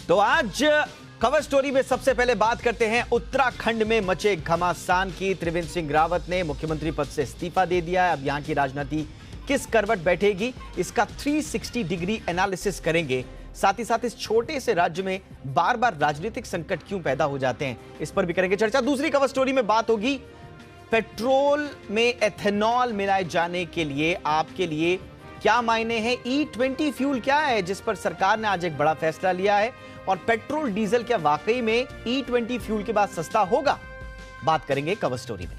तो आज cover story में सबसे पहले बात करते हैं उत्तराखंड में मचे घमासान की। त्रिवेंद्र सिंह रावत ने मुख्यमंत्री पद से इस्तीफा दे दिया है। अब यहां की राजनीति किस करवट बैठेगी, इसका 360 डिग्री एनालिसिस करेंगे। साथ ही साथ इस छोटे से राज्य में बार बार राजनीतिक संकट क्यों पैदा हो जाते हैं, इस पर भी करेंगे चर्चा। दूसरी कवर स्टोरी में बात होगी पेट्रोल में एथेनॉल मिलाए जाने के लिए आपके लिए क्या मायने हैं। E20 फ्यूल क्या है, जिस पर सरकार ने आज एक बड़ा फैसला लिया है। और पेट्रोल डीजल क्या वाकई में E20 फ्यूल के बाद सस्ता होगा, बात करेंगे कवर स्टोरी में।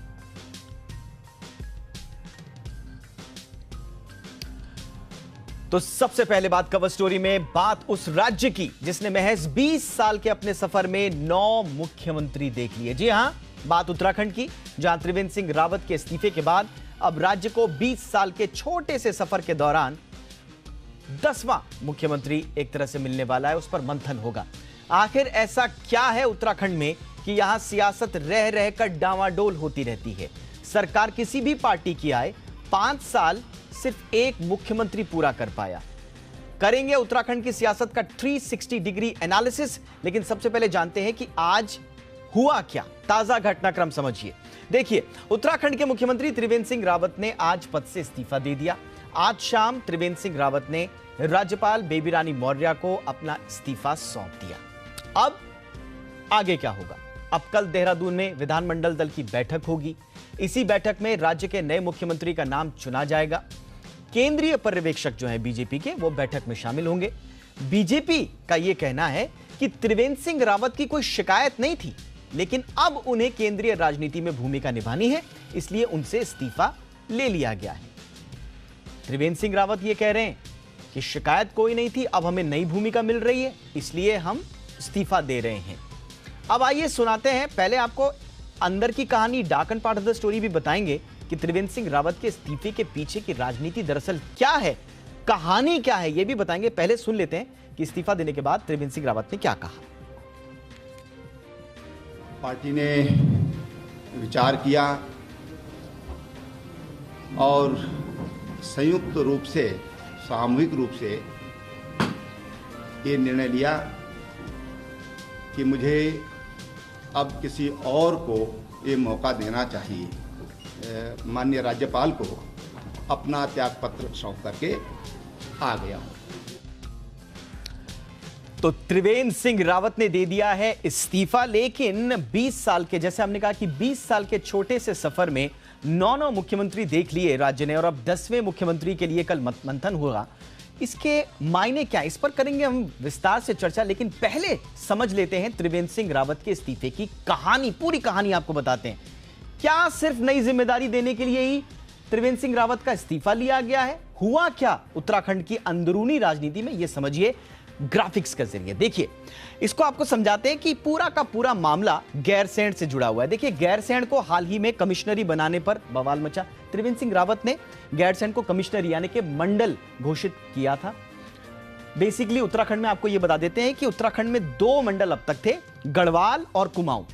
तो सबसे पहले बात कवर स्टोरी में बात उस राज्य की जिसने महज 20 साल के अपने सफर में 9 मुख्यमंत्री देख लिए। जी हां, बात उत्तराखंड की, जहां त्रिवेंद्र सिंह रावत के इस्तीफे के बाद अब राज्य को 20 साल के छोटे से सफर के दौरान 10वां मुख्यमंत्री एक तरह से मिलने वाला है। उस पर मंथन होगा। आखिर ऐसा क्या है उत्तराखंड में कि यहां सियासत रह रहकर डावाडोल होती रहती है। सरकार किसी भी पार्टी की आए, 5 साल सिर्फ एक मुख्यमंत्री पूरा कर पाया। करेंगे उत्तराखंड की सियासत का 360 डिग्री एनालिसिस। लेकिन सबसे पहले जानते हैं कि आज हुआ क्या, ताजा घटनाक्रम समझिए। देखिए, उत्तराखंड के मुख्यमंत्री त्रिवेंद्र सिंह रावत ने आज पद से इस्तीफा दे दिया। आज शाम त्रिवेंद्र सिंह रावत ने राज्यपाल बेबी रानी मौर्य को अपना इस्तीफा सौंप दिया। अब आगे क्या होगा? अब कल देहरादून में विधानमंडल दल की बैठक होगी। इसी बैठक में राज्य के नए मुख्यमंत्री का नाम चुना जाएगा। केंद्रीय पर्यवेक्षक जो है बीजेपी के, वो बैठक में शामिल होंगे। बीजेपी का यह कहना है कि त्रिवेंद्र सिंह रावत की कोई शिकायत नहीं थी, लेकिन अब उन्हें केंद्रीय राजनीति में भूमिका निभानी है, इसलिए उनसे इस्तीफा ले लिया गया है। त्रिवेंद्र सिंह रावत ये कह रहे हैं कि शिकायत कोई नहीं थी, अब हमें नई भूमिका मिल रही है, इसलिए हम इस्तीफा दे रहे हैं। अब आइए सुनाते हैं, पहले आपको अंदर की कहानी, dark and part of the story भी बताएंगे कि त्रिवेंद्र सिंह रावत के इस्तीफे के पीछे की राजनीति दरअसल क्या है, कहानी क्या है, यह भी बताएंगे। पहले सुन लेते हैं कि इस्तीफा देने के बाद त्रिवेंद्र सिंह रावत ने क्या कहा। पार्टी ने विचार किया और संयुक्त रूप से, सामूहिक रूप से ये निर्णय लिया कि मुझे अब किसी और को ये मौका देना चाहिए। माननीय राज्यपाल को अपना त्यागपत्र सौंप करके आ गया हूं। तो त्रिवेंद्र सिंह रावत ने दे दिया है इस्तीफा। लेकिन 20 साल के, जैसे हमने कहा कि 20 साल के छोटे से सफर में 9 मुख्यमंत्री देख लिए राज्य ने, और अब 10वें मुख्यमंत्री के लिए कल मंथन होगा। इसके मायने क्या, इस पर करेंगे हम विस्तार से चर्चा। लेकिन पहले समझ लेते हैं त्रिवेंद्र सिंह रावत के इस्तीफे की कहानी, पूरी कहानी आपको बताते हैं। क्या सिर्फ नई जिम्मेदारी देने के लिए ही त्रिवेंद्र सिंह रावत का इस्तीफा लिया गया है? हुआ क्या उत्तराखंड की अंदरूनी राजनीति में, यह समझिए ग्राफिक्स के जरिए। देखिए, इसको आपको समझाते हैं कि पूरा का पूरा मामला गैरसैंण से जुड़ा हुआ है। देखिए, गैरसैंण को हाल ही में कमिश्नरी बनाने पर बवाल मचा। त्रिवेंद्र सिंह रावत ने गैरसैंण को कमिश्नरी यानी कि मंडल घोषित किया था। बेसिकली उत्तराखंड में आपको यह बता देते हैं कि उत्तराखंड में 2 मंडल अब तक थे, गढ़वाल और कुमाऊं।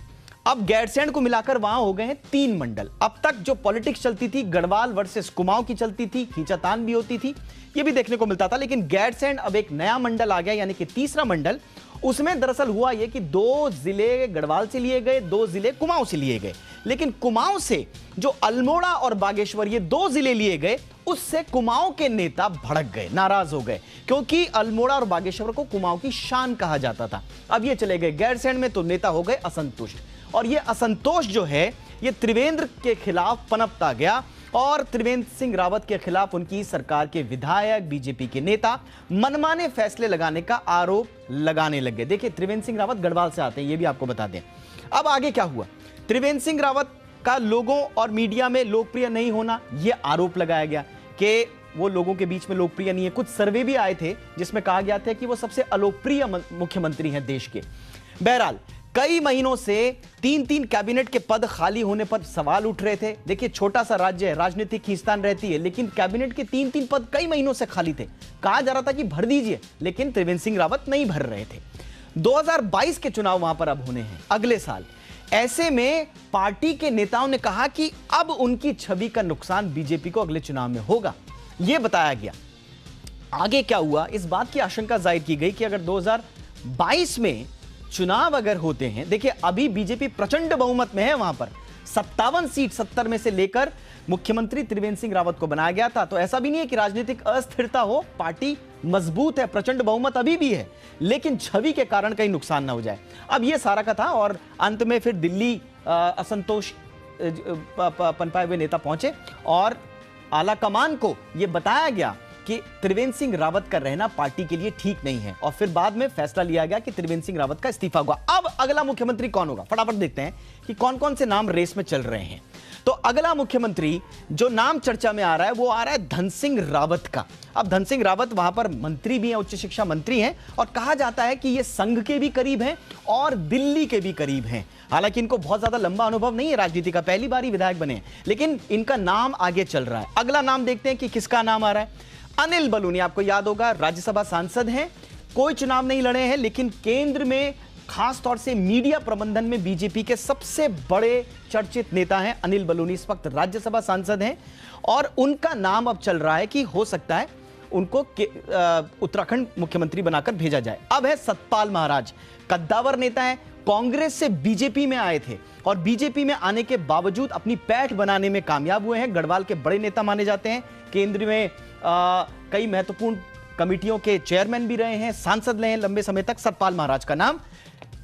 अब गैरसैंण को मिलाकर वहां हो गए हैं 3 मंडल। अब तक जो पॉलिटिक्स चलती थी, गढ़वाल वर्सेस कुमाऊं की चलती थी, खींचातान भी होती थी, ये भी देखने को मिलता था। लेकिन गैरसैंण अब एक नया मंडल आ गया, यानी कि तीसरा मंडल। उसमें दरअसल हुआ यह कि 2 जिले गढ़वाल से लिए गए, 2 जिले कुमाऊं से लिए गए। लेकिन कुमाऊं से जो अल्मोड़ा और बागेश्वर, ये 2 जिले लिए गए, उससे कुमाऊं के नेता भड़क गए, नाराज हो गए, क्योंकि अल्मोड़ा और बागेश्वर को कुमाऊं की शान कहा जाता था। अब ये चले गए गैरसैंण में, तो नेता हो गए असंतुष्ट। और ये असंतोष जो है, ये त्रिवेंद्र के खिलाफ पनपता गया और त्रिवेंद्र सिंह रावत के खिलाफ उनकी सरकार के विधायक, बीजेपी के नेता मनमाने फैसले लगाने का आरोप लगाने लगे। देखिए, त्रिवेंद्र सिंह रावत गढ़वाल से आते हैं, ये भी आपको बता दें। अब आगे क्या हुआ? त्रिवेंद्र सिंह रावत का लोगों और मीडिया में लोकप्रिय नहीं होना, यह आरोप लगाया गया कि वो लोगों के बीच में लोकप्रिय नहीं है। कुछ सर्वे भी आए थे जिसमें कहा गया था कि वो सबसे अलोकप्रिय मुख्यमंत्री हैं देश के। बहरहाल, कई महीनों से 3-3 कैबिनेट के पद खाली होने पर सवाल उठ रहे थे। देखिए, छोटा सा राज्य है, राजनीतिक खींचतान रहती है, लेकिन कैबिनेट के 3-3 पद कई महीनों से खाली थे। कहा जा रहा था कि भर दीजिए, लेकिन त्रिवेंद्र सिंह रावत नहीं भर रहे थे। 2022 के चुनाव वहां पर अब होने हैं, अगले साल। ऐसे में पार्टी के नेताओं ने कहा कि अब उनकी छवि का नुकसान बीजेपी को अगले चुनाव में होगा, यह बताया गया। आगे क्या हुआ, इस बात की आशंका जाहिर की गई कि अगर 22 में चुनाव अगर होते हैं, देखिए अभी बीजेपी प्रचंड बहुमत में है, वहां पर 57 सीट 70 में से लेकर मुख्यमंत्री त्रिवेंद्र सिंह रावत को बनाया गया था। तो ऐसा भी नहीं है कि राजनीतिक अस्थिरता हो, पार्टी मजबूत है, प्रचंड बहुमत अभी भी है, लेकिन छवि के कारण कहीं नुकसान ना हो जाए। अब ये सारा का था और अंत में फिर दिल्ली असंतोष पनपाए हुए नेता पहुंचे और आला कमान को यह बताया गया कि त्रिवेंद्र सिंह रावत का रहना पार्टी के लिए ठीक नहीं है और फिर बाद में फैसला लिया गया कि त्रिवेंद्र सिंह रावत का इस्तीफा होगा। अब अगला मुख्यमंत्री कौन होगा, फटाफट देखते हैं कि कौन कौन से नाम रेस में चल रहे हैं। तो अगला मुख्यमंत्री जो नाम चर्चा में आ रहा है वो आ रहा है धन सिंह रावत का। अब धन सिंह रावत वहां पर मंत्री भी हैं, उच्च शिक्षा मंत्री हैं और कहा जाता है कि ये संघ के भी करीब हैं और दिल्ली के भी करीब हैं। हालांकि इनको बहुत ज्यादा लंबा अनुभव नहीं है राजनीति का, पहली बार ही विधायक बने हैं, लेकिन इनका नाम आगे चल रहा है। अगला नाम देखते हैं कि किसका नाम आ रहा है। अनिल बलूनी, आपको याद होगा राज्यसभा सांसद हैं, कोई चुनाव नहीं लड़े हैं, लेकिन केंद्र में खास तौर से मीडिया प्रबंधन में बीजेपी के सबसे बड़े चर्चित नेता हैं अनिल बलूनी। इस वक्त राज्यसभा सांसद हैं और उनका नाम अब चल रहा है कि हो सकता है उनको उत्तराखंड मुख्यमंत्री बनाकर भेजा जाए। अब है सतपाल महाराज, कद्दावर नेता है, कांग्रेस से बीजेपी में आए थे और बीजेपी में आने के बावजूद अपनी पैठ बनाने में कामयाब हुए हैं। गढ़वाल के बड़े नेता माने जाते हैं, केंद्र में कई महत्वपूर्ण कमिटियों के चेयरमैन भी रहे हैं, सांसद रहे हैं लंबे समय तक। सतपाल महाराज का नाम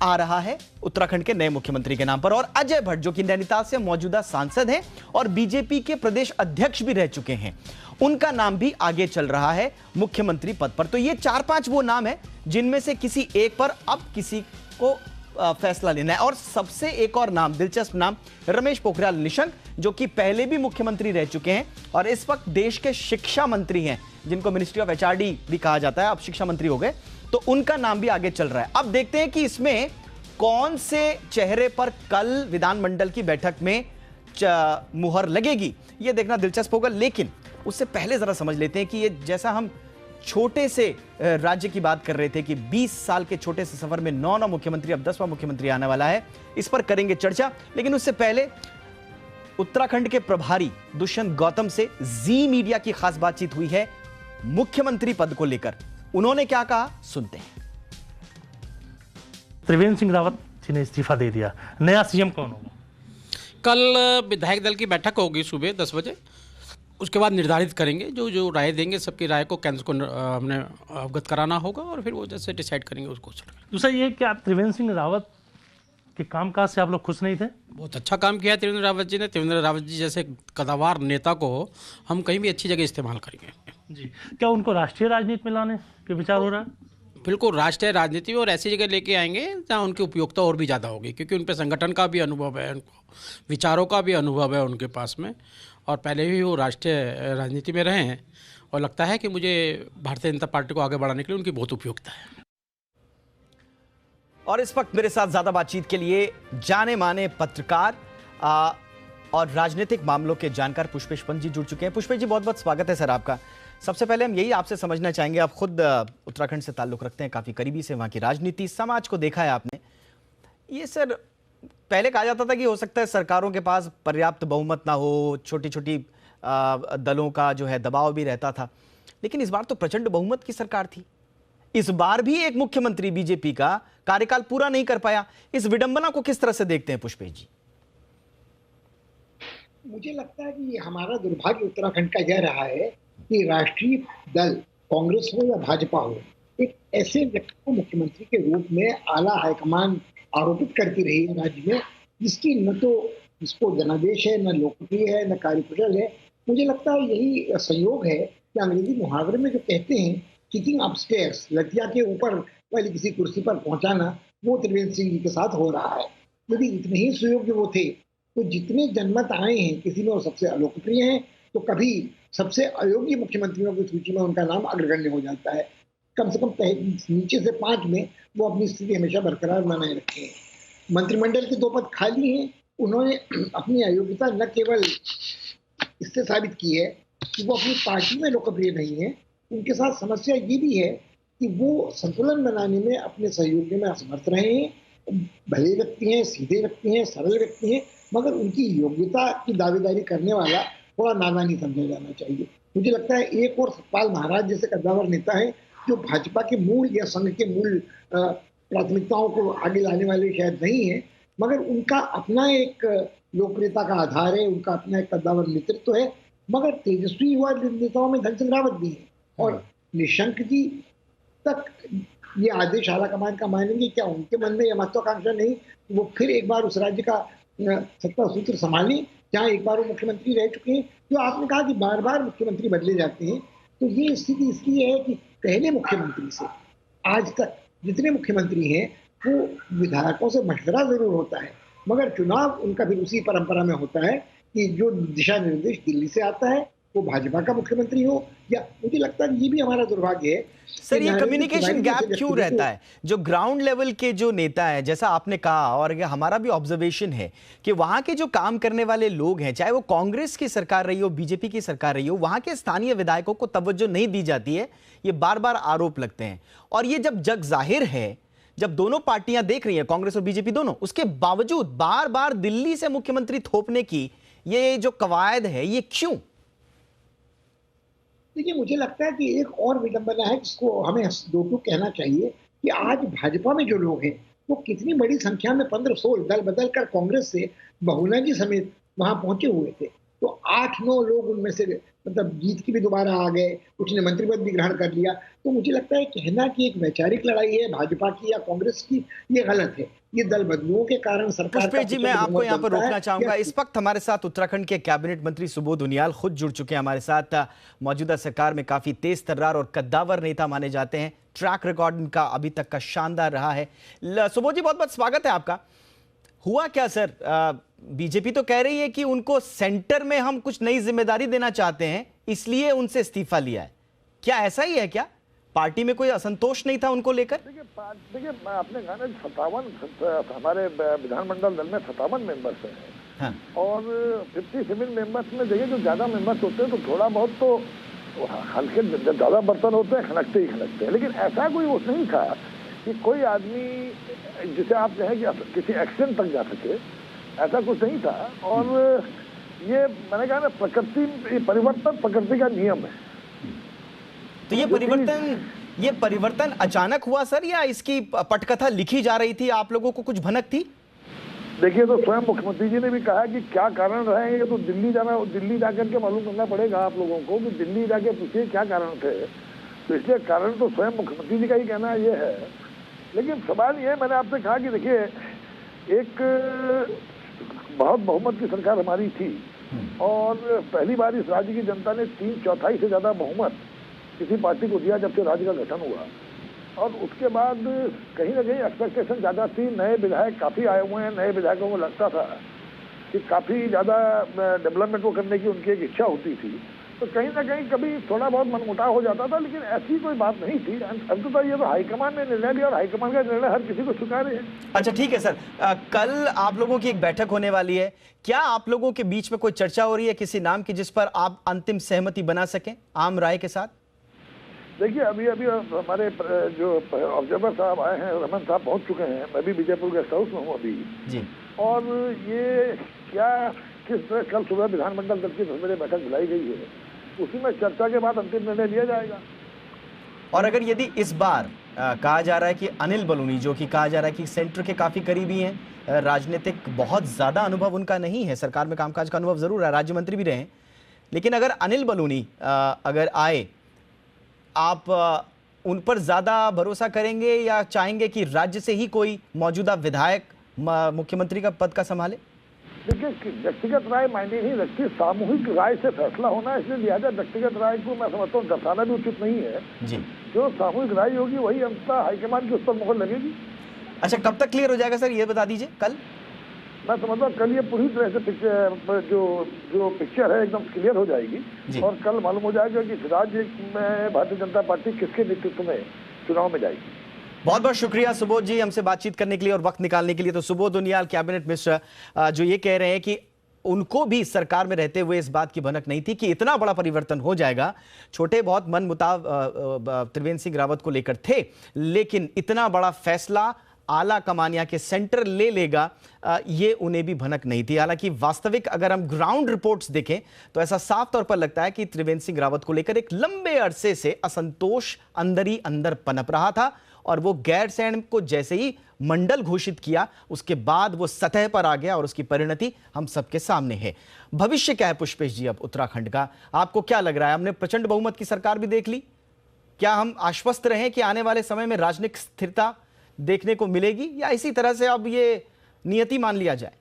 आ रहा है उत्तराखंड के नए मुख्यमंत्री के नाम पर। और अजय भट्ट जो कि नैनीताल से मौजूदा सांसद हैं और बीजेपी के प्रदेश अध्यक्ष भी रह चुके हैं, उनका नाम भी आगे चल रहा है मुख्यमंत्री पद पर। तो ये 4-5 वो नाम है जिनमें से किसी एक पर अब किसी को फैसला लेना है। और सबसे एक और नाम, दिलचस्प नाम, रमेश पोखरियाल निशंक, जो कि पहले भी मुख्यमंत्री रह चुके हैं और इस वक्त देश के शिक्षा मंत्री हैं, जिनको मिनिस्ट्री ऑफ एचआरडी भी कहा जाता है, अब शिक्षा मंत्री हो गए, तो उनका नाम भी आगे चल रहा है। अब देखते हैं कि इसमें कौन से चेहरे पर कल विधानमंडल की बैठक में मुहर लगेगी, यह देखना दिलचस्प होगा। लेकिन उससे पहले जरा समझ लेते हैं कि ये जैसा हम छोटे से राज्य की बात कर रहे थे कि 20 साल के छोटे से सफर में 9 मुख्यमंत्री, अब 10वां मुख्यमंत्री आने वाला है, इस पर करेंगे चर्चा। लेकिन उससे पहले उत्तराखंड के प्रभारी दुष्यंत गौतम से जी मीडिया की खास बातचीत हुई है मुख्यमंत्री पद को लेकर। उन्होंने क्या कहा, सुनते हैं। त्रिवेंद्र सिंह रावत जी ने इस्तीफा दे दिया, नया सीएम कौन होगा? कल विधायक दल की बैठक होगी सुबह 10 बजे, उसके बाद निर्धारित करेंगे, जो राय देंगे सबकी राय को केंद्र को हमने अवगत कराना होगा और फिर वो जैसे डिसाइड करेंगे उसको। दूसरा ये कि आप त्रिवेंद्र सिंह रावत के कामकाज से आप लोग खुश नहीं थे? बहुत अच्छा काम किया त्रिवेंद्र रावत जी ने। त्रिवेंद्र रावत जी जैसे कदावर नेता को हम कहीं भी अच्छी जगह इस्तेमाल करेंगे जी। क्या उनको राष्ट्रीय राजनीति में लाने के विचार हो रहा है? बिल्कुल, राष्ट्रीय राजनीति में और ऐसी जगह लेके आएंगे जहाँ उनकी उपयोगिता और भी ज़्यादा होगी, क्योंकि उन पर संगठन का भी अनुभव है, उनको विचारों का भी अनुभव है उनके पास में, और पहले भी वो राष्ट्रीय राजनीति में रहे हैं और लगता है कि मुझे भारतीय जनता पार्टी को आगे बढ़ाने के लिए उनकी बहुत उपयोगिता है। और इस वक्त मेरे साथ ज्यादा बातचीत के लिए जाने माने पत्रकार और राजनीतिक मामलों के जानकार पुष्पेश पंत जी जुड़ चुके हैं। पुष्पेश जी, बहुत बहुत स्वागत है सर आपका। सबसे पहले हम यही आपसे समझना चाहेंगे, आप खुद उत्तराखंड से ताल्लुक रखते हैं काफी करीबी से, वहां की राजनीति समाज को देखा है आपने। ये सर पहले कहा जाता था कि हो सकता है सरकारों के पास पर्याप्त बहुमत ना हो, छोटी छोटी दलों का जो है दबाव भी रहता था, लेकिन इस बार तो प्रचंड बहुमत की सरकार थी। इस बार भी एक मुख्यमंत्री बीजेपी का कार्यकाल पूरा नहीं कर पाया। इस विडंबना को किस तरह से देखते हैं पुष्पेश जी? मुझे लगता है कि हमारा दुर्भाग्य उत्तराखंड का यह रहा है कि राष्ट्रीय दल कांग्रेस हो या भाजपा हो, एक ऐसे व्यक्ति को मुख्यमंत्री के रूप में आला हाईकमान आरोपित करती रही है राज्य में, जिसकी न तो इसको जनादेश है, न लोकप्रिय है, न कार्यकुशल है। मुझे लगता है यही संयोग है कि अंग्रेजी मुहावरे में जो कहते हैं किकिंग अपस्टेयर्स, लड़कियां के ऊपर वाली किसी कुर्सी पर पहुंचाना, वो त्रिवेंद्र सिंह जी के साथ हो रहा है। यदि इतने ही सुयोग्य वो थे तो जितने जनमत आए हैं, किसी में वो सबसे अलोकप्रिय हैं तो कभी सबसे अयोग्य मुख्यमंत्रियों की सूची में उनका नाम अग्रगण्य हो जाता है। कम से कम नीचे से 5 में वो अपनी स्थिति हमेशा बरकरार बनाए रखे हैं। मंत्रिमंडल के 2 पद खाली हैं, उन्होंने अपनी अयोग्यता न केवल इससे साबित की है कि वो अपनी पार्टी में लोकप्रिय नहीं है, उनके साथ समस्या ये भी है कि वो संतुलन बनाने में अपने सहयोगियों में असमर्थ रहे हैं। भले व्यक्ति हैं, सीधे व्यक्ति हैं, सरल व्यक्ति हैं, मगर उनकी योग्यता की दावेदारी करने वाला थोड़ा नादान नहीं समझा जाना चाहिए। मुझे लगता है एक और सतपाल महाराज जैसे कद्दावर नेता है जो भाजपा के मूल या संघ के मूल प्राथमिकताओं को आगे लाने वाले शायद नहीं है, मगर उनका अपना एक लोकप्रियता का आधार है, उनका अपना एक कद्दावर नेतृत्व है। मगर तेजस्वी युवा नेताओं में धन सिंह रावत भी है, और निशंक जी तक ये आदेश आला कमान का मानेंगे क्या? उनके मन में यह महत्वाकांक्षा नहीं वो फिर एक बार उस राज्य का सत्ता सूत्र संभालें जहाँ एक बार वो मुख्यमंत्री रह चुके हैं। जो आपने कहा कि बार बार मुख्यमंत्री बदले जाते हैं, तो ये स्थिति इसलिए है कि पहले मुख्यमंत्री से आज तक जितने मुख्यमंत्री हैं वो विधायकों से मशवरा जरूर होता है, मगर चुनाव उनका फिर उसी परंपरा में होता है कि जो दिशा निर्देश दिल्ली से आता है वो भाजपा का मुख्यमंत्री हो। या मुझे लगता है ये भी हमारा दुर्भाग्य है सर, ये कम्युनिकेशन गैप क्यों रहता है? जो ग्राउंड लेवल के जो नेता है, जैसा आपने कहा और हमारा भी ऑब्जर्वेशन है कि वहां के जो काम करने वाले लोग हैं, चाहे वो कांग्रेस की सरकार रही हो, बीजेपी की सरकार रही हो, वहां के स्थानीय विधायकों को तवज्जो नहीं दी जाती है। ये बार बार आरोप लगते हैं, और ये जब जग जाहिर है, जब दोनों पार्टियां देख रही हैं, कांग्रेस और बीजेपी दोनों, उसके बावजूद बार बार दिल्ली से मुख्यमंत्री थोपने की ये जो कवायद है, ये क्यों? देखिए, मुझे लगता है कि एक और विडंबना है जिसको हमें दो टूक कहना चाहिए कि आज भाजपा में जो लोग हैं वो कितनी बड़ी संख्या में 15-16 दल बदल कर कांग्रेस से बहुना जी समेत वहां पहुंचे हुए थे। तो 8-9 लोग उनमें से मतलब जीत की भी दोबारा आ गए, कुछ ने मंत्री पद भी ग्रहण कर लिया। तो मुझे लगता है कहना कि एक वैचारिक लड़ाई है भाजपा की या कांग्रेस की, ये गलत है। ये दल बदलुओं के कारण सरकार पुष्पेश जी, मैं आपको यहाँ पर रोकना चाहूंगा। इस वक्त हमारे साथ उत्तराखंड के कैबिनेट मंत्री सुबोध उनियाल खुद जुड़ चुके हैं हमारे साथ। मौजूदा सरकार में काफी तेज तर्रार और कद्दावर नेता माने जाते हैं। ट्रैक रिकॉर्ड इनका अभी तक का शानदार रहा है। सुबोध जी, बहुत बहुत स्वागत है आपका। हुआ क्या सर? बीजेपी तो कह रही है कि उनको सेंटर में हम कुछ नई जिम्मेदारी देना चाहते हैं, इसलिए उनसे इस्तीफा लिया है। क्या ऐसा ही है क्या? पार्टी में कोई असंतोष नहीं था उनको लेकर? देखिए आपने कहा ना 57 हमारे विधानमंडल दल में 57 मेंबर्स हैं। हाँ। और 57 मेंबर्स में देखिए जो ज्यादा मेंबर्स होते हैं तो थोड़ा बहुत तो हल्के ज्यादा बर्तन होते हैं, खनकते ही खनकते हैं। लेकिन ऐसा कोई वो नहीं था कि कोई आदमी जिसे आप कहें कि किसी एक्शन तक जा सके, ऐसा कुछ नहीं था। और ये मैंने कहा ना, प्रकृति परिवर्तन प्रकृति का नियम है। तो ये परिवर्तन अचानक हुआ सर, या इसकी पटकथा लिखी जा रही थी, आप लोगों को कुछ भनक थी? देखिए, तो स्वयं मुख्यमंत्री जी ने भी कहा कि क्या कारण रहे हैं, तो दिल्ली जाकर के मालूम करना पड़ेगा आप लोगों को कि दिल्ली जाके पूछिए क्या कारण थे। तो इसलिए कारण तो स्वयं मुख्यमंत्री जी का ही कहना ये है। लेकिन सवाल ये, मैंने आपसे कहा कि देखिए एक बहुत बहुमत की सरकार हमारी थी, और पहली बार इस राज्य की जनता ने 3/4 से ज्यादा बहुमत किसी पार्टी को दिया जब से राज्य का गठन हुआ। और उसके बाद कहीं ना कहीं एक्सपेक्टेशन ज़्यादा थी। नए विधायक काफ़ी आए हुए हैं, नए विधायकों को लगता था कि काफ़ी ज़्यादा डेवलपमेंट को करने की उनकी एक इच्छा होती थी। तो कहीं ना कहीं कभी थोड़ा बहुत मनमुटाव हो जाता था, लेकिन ऐसी कोई बात नहीं थी। अंततः ये तो हाईकमान ने निर्णय लिया, और हाईकमान का निर्णय हर किसी को स्वीकार्य है। अच्छा ठीक है सर, कल आप लोगों की एक बैठक होने वाली है। क्या आप लोगों के बीच में कोई चर्चा हो रही है किसी नाम की जिस पर आप अंतिम सहमति बना सकें आम राय के साथ? देखिए, अभी हमारे जो ऑब्जर्वर साहब आए हैं, रमन साहब पहुंच चुके हैं। मैं भी विजयपुर गेस्ट हाउस में हूँ अभी जी। और ये क्या किस तरह कल सुबह विधानमंडल दल की 10 बजे बैठक बुलाई गई है, उसी में चर्चा के बाद अंतिम निर्णय लिया जाएगा। और अगर यदि इस बार कहा जा रहा है कि अनिल बलूनी, जो कि कहा जा रहा है कि सेंटर के काफी करीबी हैं, राजनीतिक बहुत ज्यादा अनुभव उनका नहीं है, सरकार में कामकाज का अनुभव जरूर है, राज्य मंत्री भी रहे, लेकिन अगर अनिल बलूनी अगर आए, आप उन पर ज्यादा भरोसा करेंगे या चाहेंगे कि राज्य से ही कोई मौजूदा विधायक मुख्यमंत्री का पद का संभाले? देखिए, व्यक्तिगत राय मायने नहीं रखती, सामूहिक राय से फैसला होना, इसलिए लिहाजा व्यक्तिगत राय को मैं समझता हूँ दर्शाना भी उचित नहीं है जी। जो सामूहिक राय होगी वही अंततः हाईकमान की उस पर मुहर लगेगी। अच्छा, कब तक क्लियर हो जाएगा सर, ये बता दीजिए? कल मैं समझता हूँ कल ये पूरी तरह से जो पिक्चर है एकदम क्लियर हो जाएगी, और कल मालूम हो जाएगा कि राज्य में भारतीय जनता पार्टी किसके नेतृत्व में चुनाव में जाएगी। बहुत बहुत शुक्रिया सुबोध जी हमसे बातचीत करने के लिए और वक्त निकालने के लिए। तो सुबोध उनियाल कैबिनेट मिनिस्टर जो ये कह रहे हैं कि उनको भी सरकार में रहते हुए इस बात की भनक नहीं थी कि इतना बड़ा परिवर्तन हो जाएगा। छोटे बहुत मन मुताब त्रिवेंद्र सिंह रावत को लेकर थे, लेकिन इतना बड़ा फैसला आला कमानिया के सेंटर ले लेगा, ये उन्हें भी भनक नहीं थी। हालांकि वास्तविक अगर हम ग्राउंड रिपोर्ट्स देखें तो ऐसा साफ तौर पर लगता है कि त्रिवेंद्र सिंह रावत को लेकर एक लंबे अरसे से असंतोष अंदर ही अंदर पनप रहा था, और वो गैरसैंण को जैसे ही मंडल घोषित किया उसके बाद वो सतह पर आ गया और उसकी परिणति हम सबके सामने है। भविष्य क्या है पुष्पेश जी अब उत्तराखंड का, आपको क्या लग रहा है? हमने प्रचंड बहुमत की सरकार भी देख ली, क्या हम आश्वस्त रहें कि आने वाले समय में राजनीतिक स्थिरता देखने को मिलेगी या इसी तरह से अब ये नियति मान लिया जाए?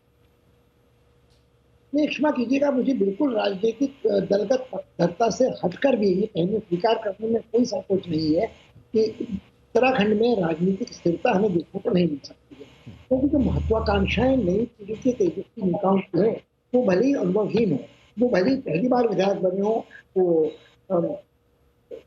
नहीं, क्षमा कीजिएगा, मुझे बिल्कुल राजनीतिक दलगत पक्षधरता से हटकर भी ये कहने स्वीकार करने में कोई संकोच नहीं है कि उत्तराखंड में राजनीतिक स्थिरता हमें देखने को नहीं मिल सकती है, क्योंकि जो महत्वाकांक्षाएं नई पीढ़ी के तेजस्वी नेताओं की है वो भले ही अनुभवहीन हो, वो भले ही पहली बार विधायक बने हो, वो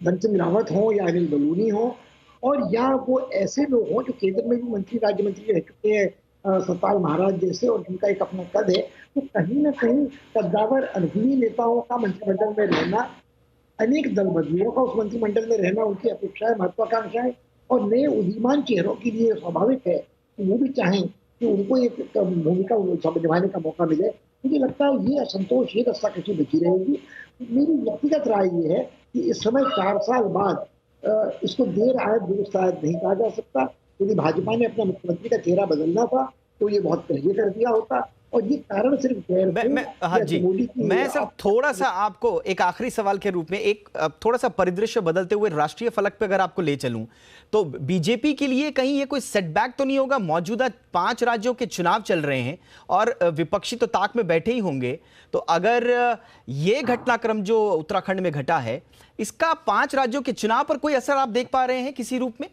धन सिंह रावत हो या अनिल बलूनी हो, और या वो ऐसे लोग हों जो केंद्र में भी मंत्री राज्य मंत्री रह चुके हैं, सतपाल महाराज जैसे, और जिनका एक अपना कद है, तो कहीं ना कहीं कद्दावर अनुभवी नेताओं का मंत्रिमंडल में रहना, अनेक दल बदलियों का उस मंत्रिमंडल में रहना, उनकी अपेक्षाएं महत्वाकांक्षाएं और नए उदीयमान चेहरों के लिए स्वाभाविक है कि वो भी चाहें कि उनको एक भूमिका निभाने का मौका मिले। मुझे लगता है ये असंतोष, ये रस्साकशी बची रहेगी। मेरी व्यक्तिगत राय ये है कि इस समय 4 साल बाद इसको देर आयत दुरुस्त आयत नहीं कहा जा सकता। यदि भाजपा ने अपना मुख्यमंत्री का चेहरा बदलना था तो ये बहुत पहले कर दिया होता, और ये कारण सिर्फ हाँ जी, मैं सिर्फ थोड़ा सा आपको एक आखिरी सवाल के रूप में एक थोड़ा सा परिदृश्य बदलते हुए राष्ट्रीय फलक पे अगर आपको ले चलूं तो बीजेपी के लिए कहीं ये कोई सेटबैक तो नहीं होगा? मौजूदा 5 राज्यों के चुनाव चल रहे हैं और विपक्षी तो ताक में बैठे ही होंगे, तो अगर ये घटनाक्रम जो उत्तराखंड में घटा है इसका 5 राज्यों के चुनाव पर कोई असर आप देख पा रहे हैं किसी रूप में?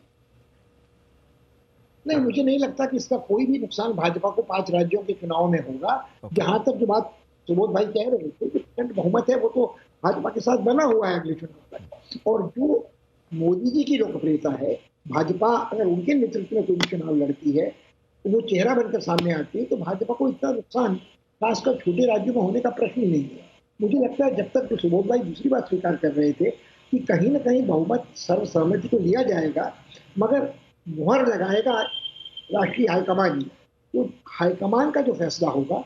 नहीं, मुझे नहीं लगता कि इसका कोई भी नुकसान भाजपा को 5 राज्यों के चुनाव में होगा। जहां तक जो बात सुबोध भाई कह रहे थे, प्रचंड बहुमत है वो तो भाजपा के साथ बना हुआ है अगले चुनाव तक, और जो मोदी जी की लोकप्रियता है, भाजपा अगर उनके नेतृत्व में कोई भी चुनाव लड़ती है तो वो चेहरा बनकर सामने आती है, तो भाजपा को इतना नुकसान खासकर छोटे राज्यों में होने का प्रश्न ही नहीं है। मुझे लगता है जब तक सुबोध भाई दूसरी बात स्वीकार कर रहे थे कि कहीं ना कहीं बहुमत सर्वसहमति को लिया जाएगा, मगर मुहर लगाएगा राष्ट्रीय हाईकमान ही, तो हाईकमान का जो फैसला होगा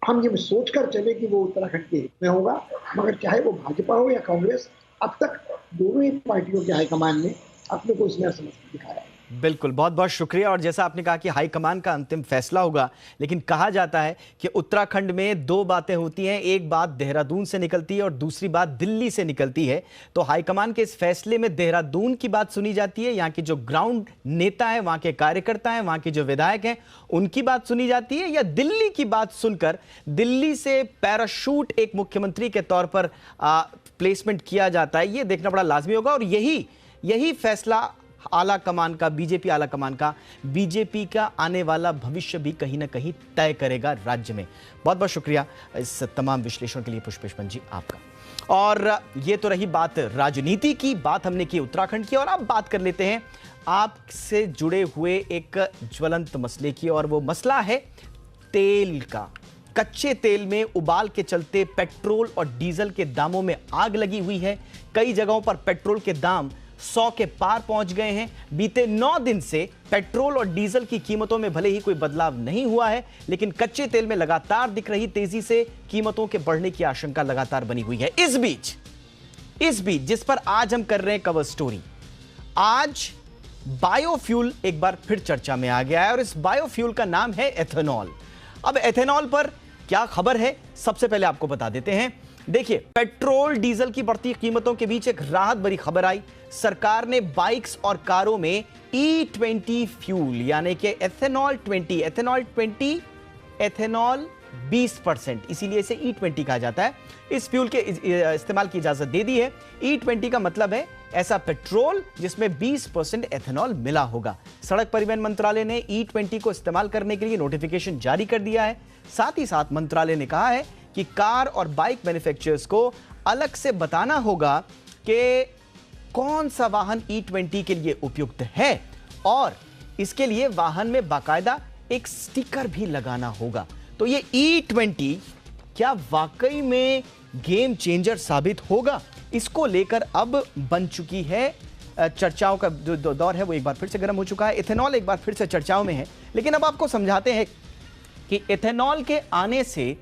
हम ये सोचकर चले कि वो उत्तराखंड के हित में होगा, मगर चाहे वो भाजपा हो या कांग्रेस, अब तक दोनों ही पार्टियों के हाईकमान ने अपने को इसमें असमर्थ दिखाया है। बिल्कुल, बहुत बहुत शुक्रिया। और जैसा आपने कहा कि हाईकमान का अंतिम फैसला होगा, लेकिन कहा जाता है कि उत्तराखंड में 2 बातें होती हैं, एक बात देहरादून से निकलती है और दूसरी बात दिल्ली से निकलती है। तो हाईकमान के इस फैसले में देहरादून की बात सुनी जाती है, यहाँ के जो ग्राउंड नेता है, वहाँ के कार्यकर्ता हैं, वहाँ के जो विधायक हैं, उनकी बात सुनी जाती है, या दिल्ली की बात सुनकर दिल्ली से पैराशूट एक मुख्यमंत्री के तौर पर प्लेसमेंट किया जाता है? ये देखना बड़ा लाजमी होगा और यही फैसला आला कमान का, बीजेपी आला कमान का, बीजेपी का आने वाला भविष्य भी कहीं ना कहीं तय करेगा राज्य में। बहुत बहुत शुक्रिया इस तमाम विश्लेषण के लिए पुष्पेश पंत जी आपका। और ये तो रही बात राजनीति की, बात हमने की उत्तराखंड की, और अब बात कर लेते हैं आपसे जुड़े हुए एक ज्वलंत मसले की, और वो मसला है तेल का। कच्चे तेल में उबाल के चलते पेट्रोल और डीजल के दामों में आग लगी हुई है। कई जगहों पर पेट्रोल के दाम 100 के पार पहुंच गए हैं। बीते 9 दिन से पेट्रोल और डीजल की कीमतों में भले ही कोई बदलाव नहीं हुआ है, लेकिन कच्चे तेल में लगातार दिख रही तेजी से कीमतों के बढ़ने की आशंका लगातार बनी हुई है। इस बीच जिस पर आज हम कर रहे हैं कवर स्टोरी, आज बायोफ्यूल एक बार फिर चर्चा में आ गया है और इस बायोफ्यूल का नाम है एथेनॉल। अब एथेनॉल पर क्या खबर है, सबसे पहले आपको बता देते हैं। देखिए, पेट्रोल डीजल की बढ़ती कीमतों के बीच एक राहत भरी खबर आई। सरकार ने बाइक्स और कारों में E20 फ्यूल यानी कि एथेनॉल 20%, इसीलिए इसे E20 कहा जाता है, इस फ्यूल के इस्तेमाल की इजाजत दे दी है। E20 का मतलब है ऐसा पेट्रोल जिसमें 20% एथेनॉल मिला होगा। सड़क परिवहन मंत्रालय ने E20 को इस्तेमाल करने के लिए नोटिफिकेशन जारी कर दिया है। साथ ही साथ मंत्रालय ने कहा है कि कार और बाइक मैन्युफैक्चरर्स को अलग से बताना होगा कि कौन सा वाहन E20 के लिए उपयुक्त है, और इसके लिए वाहन में बाकायदा एक स्टिकर भी लगाना होगा। तो ये E20 क्या वाकई में गेम चेंजर साबित होगा, इसको लेकर अब बन चुकी है चर्चाओं का जो दौर है वो एक बार फिर से गर्म हो चुका है। इथेनॉल एक बार फिर से चर्चाओं में है, लेकिन अब आपको समझाते हैं कि इथेनॉल के आने से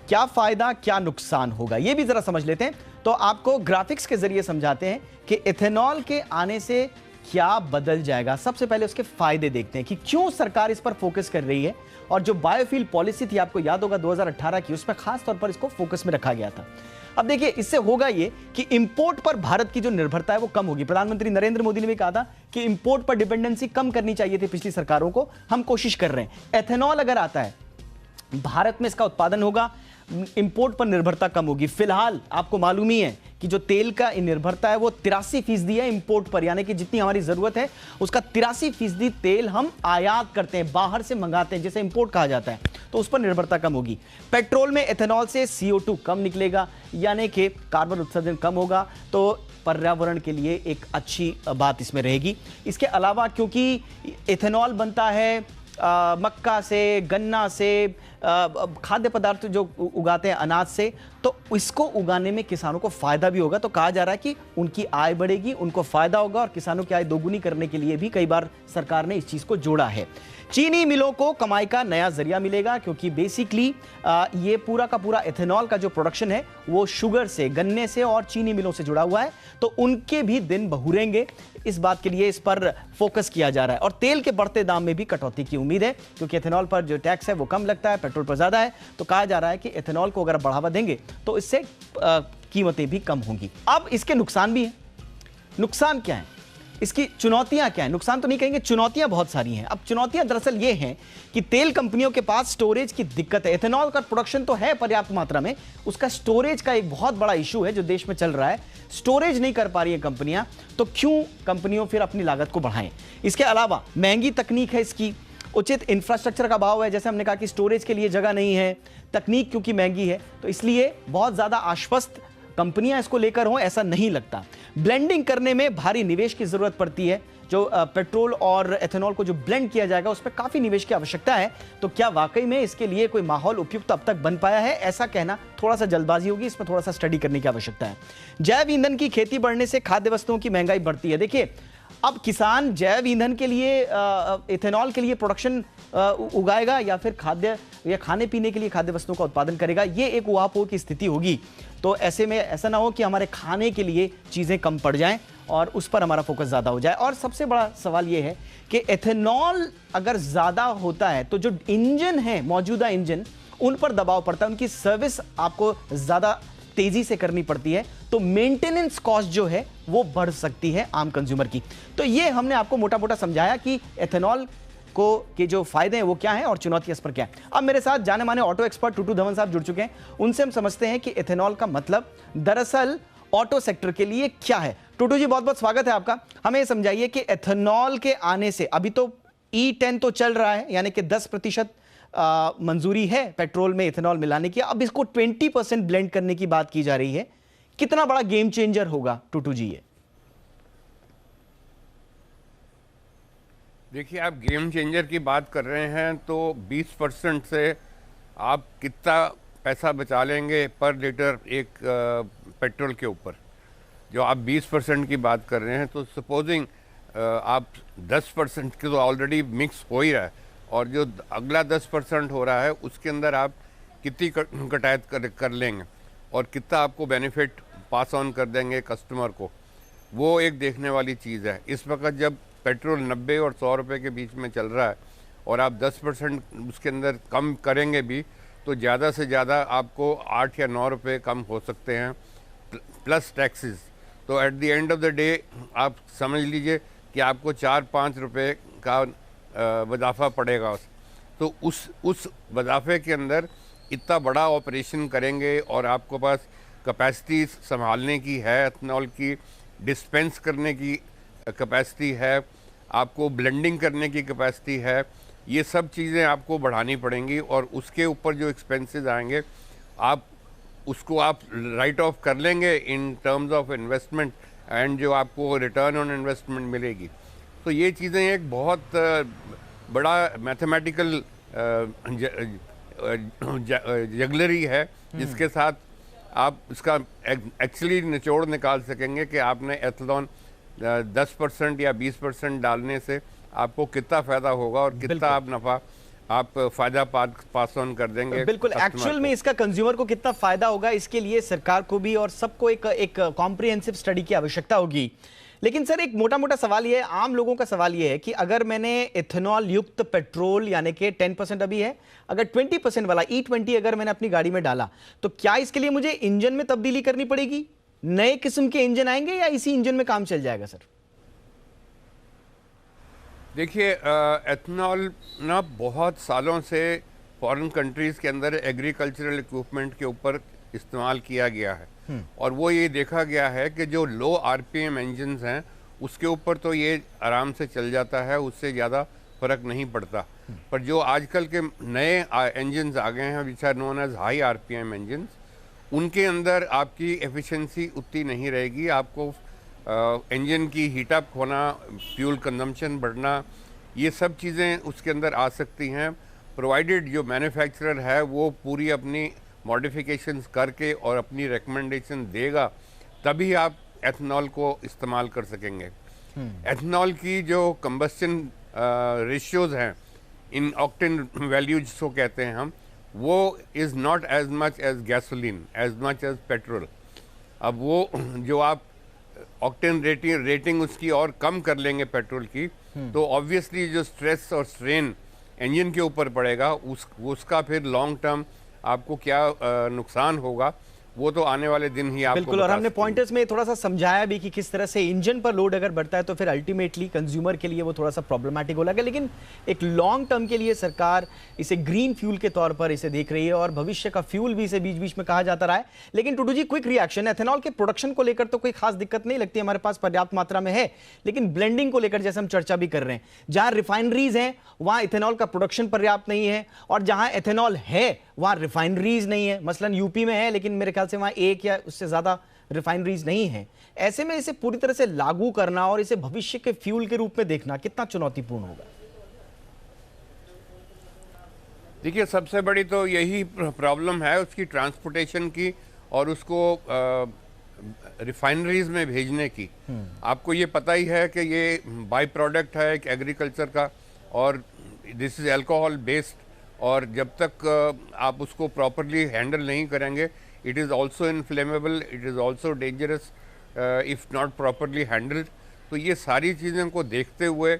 क्या फायदा क्या नुकसान होगा, यह भी जरा समझ लेते हैं। तो आपको ग्राफिक्स के जरिए समझाते हैं कि इथेनॉल के आने से क्या बदल जाएगा। सबसे पहले उसके फायदे देखते हैं कि क्यों सरकार इस पर फोकस कर रही है। और जो बायोफ्यूल पॉलिसी थी, आपको याद होगा 2018 की, उसमें खास तौर पर इसको फोकस में रखा गया था। अब देखिए, इससे होगा ये कि इंपोर्ट पर भारत की जो निर्भरता है वो कम होगी। प्रधानमंत्री नरेंद्र मोदी ने भी कहा था कि इंपोर्ट पर डिपेंडेंसी कम करनी चाहिए थी पिछली सरकारों को, हम कोशिश कर रहे हैं। एथेनॉल अगर आता है, भारत में इसका उत्पादन होगा, इंपोर्ट पर निर्भरता कम होगी। फिलहाल आपको मालूम ही है कि जो तेल का निर्भरता है वो 83% है इंपोर्ट पर, यानी कि जितनी हमारी जरूरत है उसका 83% तेल हम आयात करते हैं, बाहर से मंगाते हैं, जिसे इंपोर्ट कहा जाता है, तो उस पर निर्भरता कम होगी। पेट्रोल में एथेनॉल से CO2 कम निकलेगा, यानी कि कार्बन उत्सर्जन कम होगा, तो पर्यावरण के लिए एक अच्छी बात इसमें रहेगी। इसके अलावा क्योंकि एथेनॉल बनता है मक्का से, गन्ना से, खाद्य पदार्थ जो उगाते हैं अनाज से, तो इसको उगाने में किसानों को फायदा भी होगा। तो कहा जा रहा है कि उनकी आय बढ़ेगी, उनको फायदा होगा, और किसानों की आय दोगुनी करने के लिए भी कई बार सरकार ने इस चीज को जोड़ा है। चीनी मिलों को कमाई का नया जरिया मिलेगा, क्योंकि बेसिकली ये पूरा का पूरा एथेनॉल का जो प्रोडक्शन है वो शुगर से, गन्ने से और चीनी मिलों से जुड़ा हुआ है, तो उनके भी दिन बहुरेंगे। इस बात के लिए इस पर फोकस किया जा रहा है। और तेल के बढ़ते दाम में भी कटौती की उम्मीद है, क्योंकि एथेनॉल पर जो टैक्स है वो कम लगता है, पेट्रोल पर ज्यादा है। तो कहा जा रहा है कि एथेनॉल को अगर बढ़ावा देंगे तो इससे कीमतें भी कम होंगी। अब इसके नुकसान भी हैं। नुकसान क्या है, इसकी चुनौतियां क्या हैं? नुकसान तो नहीं कहेंगे, चुनौतियां बहुत सारी हैं। अब चुनौतियां दरअसल ये हैं कि तेल कंपनियों के पास स्टोरेज की दिक्कत है। एथेनॉल का प्रोडक्शन तो है पर्याप्त मात्रा में, उसका स्टोरेज का एक बहुत बड़ा इशू है जो देश में चल रहा है। स्टोरेज नहीं कर पा रही है कंपनियां, तो क्यों कंपनियों फिर अपनी लागत को बढ़ाएं। इसके अलावा महंगी तकनीक है इसकी, उचित इंफ्रास्ट्रक्चर का अभाव है, जैसे हमने कहा कि स्टोरेज के लिए जगह नहीं है, तकनीक क्योंकि महंगी है, तो इसलिए बहुत ज्यादा आश्वस्त कंपनियां इसको लेकर हों ऐसा नहीं लगता। ब्लेंडिंग करने में भारी निवेश की जरूरत पड़ती है। जो पेट्रोल और एथेनॉल को जो ब्लेंड किया जाएगा उसमें काफी निवेश की आवश्यकता है। तो क्या वाकई में इसके लिए कोई माहौल उपयुक्त अब तक बन पाया है? ऐसा कहना थोड़ा सा जल्दबाजी होगी, इसमें थोड़ा सा स्टडी करने की आवश्यकता है। जैव ईंधन की खेती बढ़ने से खाद्य वस्तुओं की महंगाई बढ़ती है। देखिए, अब किसान जैव ईंधन के लिए, एथेनॉल के लिए प्रोडक्शन उगाएगा या फिर खाद्य या खाने पीने के लिए खाद्य वस्तुओं का उत्पादन करेगा, ये एक उहापोह की स्थिति होगी। तो ऐसे में ऐसा ना हो कि हमारे खाने के लिए चीज़ें कम पड़ जाएं और उस पर हमारा फोकस ज़्यादा हो जाए। और सबसे बड़ा सवाल ये है कि एथेनॉल अगर ज़्यादा होता है तो जो इंजन है, मौजूदा इंजन, उन पर दबाव पड़ता है, उनकी सर्विस आपको ज़्यादा तेजी से करनी पड़ती है, तो मेंटेनेंस कॉस्ट जो है वो बढ़ सकती है आम कंज्यूमर की। तो ये हमने आपको मोटा मोटा समझाया कि एथेनॉल को के जो फायदे हैं वो क्या हैं और चुनौतियां इस पर क्या है। अब मेरे साथ जाने माने ऑटो एक्सपर्ट टूटू धवन साहब जुड़ चुके हैं, उनसे हम समझते हैं कि एथेनॉल का मतलब दरअसल ऑटो सेक्टर के लिए क्या है। टूटू जी, बहुत बहुत स्वागत है आपका। हमें समझाइए कि एथेनॉल के आने से, अभी तो E10 तो चल रहा है, यानी कि 10% मंजूरी है पेट्रोल में इथेनॉल मिलाने की, अब इसको 20% ब्लेंड करने की बात की जा रही है। कितना बड़ा गेम चेंजर होगा टूटू जी ये? देखिए, आप गेम चेंजर की बात कर रहे हैं तो 20% से आप कितना पैसा बचा लेंगे पर लीटर एक पेट्रोल के ऊपर। जो आप 20% की बात कर रहे हैं, तो सपोजिंग आप 10% के तो ऑलरेडी मिक्स हो ही रहा है, और जो अगला 10% हो रहा है उसके अंदर आप कितनी कटायत कर लेंगे और कितना आपको बेनिफिट पास ऑन कर देंगे कस्टमर को, वो एक देखने वाली चीज़ है। इस वक्त जब पेट्रोल 90 और 100 रुपये के बीच में चल रहा है और आप 10% उसके अंदर कम करेंगे भी, तो ज़्यादा से ज़्यादा आपको 8 या 9 रुपये कम हो सकते हैं प्लस टैक्सेस। तो at the end of the day आप समझ लीजिए कि आपको 4-5 रुपये का वज़ाफ़ा पड़ेगा। तो उस वज़ाफ़े के अंदर इतना बड़ा ऑपरेशन करेंगे और आपको पास कैपेसिटी संभालने की है, एथेनॉल की डिस्पेंस करने की कैपेसिटी है, आपको ब्लेंडिंग करने की कैपेसिटी है, ये सब चीज़ें आपको बढ़ानी पड़ेंगी। और उसके ऊपर जो एक्सपेंसेस आएंगे आप उसको आप राइट ऑफ कर लेंगे in terms of investment, and जो आपको रिटर्न ऑन इन्वेस्टमेंट मिलेगी। तो ये चीज़ें एक बहुत बड़ा मैथमेटिकल जगलरी है, जिसके साथ आप इसका एक्चुअली निचोड़ निकाल सकेंगे कि आपने एथेनॉल 10% या 20% डालने से आपको कितना फ़ायदा होगा और कितना आप नफ़ा आप फायदा पास ऑन कर देंगे। बिल्कुल, एक्चुअल में इसका कंज्यूमर को कितना फायदा होगा, इसके लिए सरकार को भी और सबको एक कॉम्प्रिहेंसिव स्टडी की आवश्यकता होगी। लेकिन सर एक मोटा मोटा सवाल ये है, आम लोगों का सवाल ये है कि अगर मैंने इथेनॉल युक्त पेट्रोल यानी कि 10% अभी है, अगर 20% वाला E20 अगर मैंने अपनी गाड़ी में डाला तो क्या इसके लिए मुझे इंजन में तब्दीली करनी पड़ेगी? नए किस्म के इंजन आएंगे या इसी इंजन में काम चल जाएगा सर? देखिए, एथनॉल ना बहुत सालों से फॉरेन कंट्रीज़ के अंदर एग्रीकल्चरल इक्विपमेंट के ऊपर इस्तेमाल किया गया है और वो ये देखा गया है कि जो लो आरपीएम इंजन्स हैं उसके ऊपर तो ये आराम से चल जाता है, उससे ज़्यादा फर्क नहीं पड़ता। पर जो आजकल के नए इंजन्स आ गए हैं which are known as high RPM engines, उनके अंदर आपकी एफिशिएंसी उतनी नहीं रहेगी। आपको इंजन की हीटअप होना, फ्यूल कंजम्पशन बढ़ना, ये सब चीज़ें उसके अंदर आ सकती हैं, प्रोवाइडेड जो मैन्युफैक्चरर है वो पूरी अपनी मॉडिफिकेशंस करके और अपनी रिकमेंडेशन देगा, तभी आप एथनॉल को इस्तेमाल कर सकेंगे। एथनॉल की जो कंबस्शन रेशियोज हैं, इन ऑक्टेन वैल्यूज को कहते हैं हम, वो is not as much as gasoline, as much as petrol. अब वो जो आप ऑक्टेन रेटिंग उसकी और कम कर लेंगे पेट्रोल की, तो ऑब्वियसली जो स्ट्रेस और स्ट्रेन इंजन के ऊपर पड़ेगा उसका फिर लॉन्ग टर्म आपको क्या नुकसान होगा वो तो आने वाले दिन ही आपको बिल्कुल। और हमने पॉइंटर्स में थोड़ा सा समझाया भी कि किस तरह से इंजन पर लोड अगर बढ़ता है तो फिर अल्टीमेटली कंज्यूमर के लिए वो थोड़ा सा प्रॉब्लमैटिक हो लगा, लेकिन एक लॉन्ग टर्म के लिए सरकार इसे ग्रीन फ्यूल के तौर पर इसे देख रही है और भविष्य का फ्यूल भी इसे बीच बीच में कहा जाता रहा है। लेकिन टुडू जी, क्विक रिएक्शन, एथेनॉल के प्रोडक्शन को लेकर तो कोई खास दिक्कत नहीं लगती, हमारे पास पर्याप्त मात्रा में है, लेकिन ब्लेंडिंग को लेकर जैसे हम चर्चा भी कर रहे हैं, जहां रिफाइनरीज हैं वहां इथेनॉल का प्रोडक्शन पर्याप्त नहीं है और जहां एथेनॉल है वहां रिफाइनरीज नहीं है। मसलन यूपी में है लेकिन मेरे ख्याल से वहां एक या उससे ज्यादा रिफाइनरीज नहीं है। ऐसे में इसे पूरी तरह से लागू करना और इसे भविष्य के फ्यूल के रूप में देखना कितना चुनौतीपूर्ण होगा? देखिए, सबसे बड़ी तो यही प्रॉब्लम है उसकी ट्रांसपोर्टेशन की और उसको रिफाइनरीज में भेजने की। आपको ये पता ही है कि ये बाई प्रोडक्ट है एक एग्रीकल्चर का और दिस इज अल्कोहल बेस्ड, और जब तक आप उसको प्रॉपरली हैंडल नहीं करेंगे, it is also inflammable, it is also dangerous if not properly handled. तो ये सारी चीज़ों को देखते हुए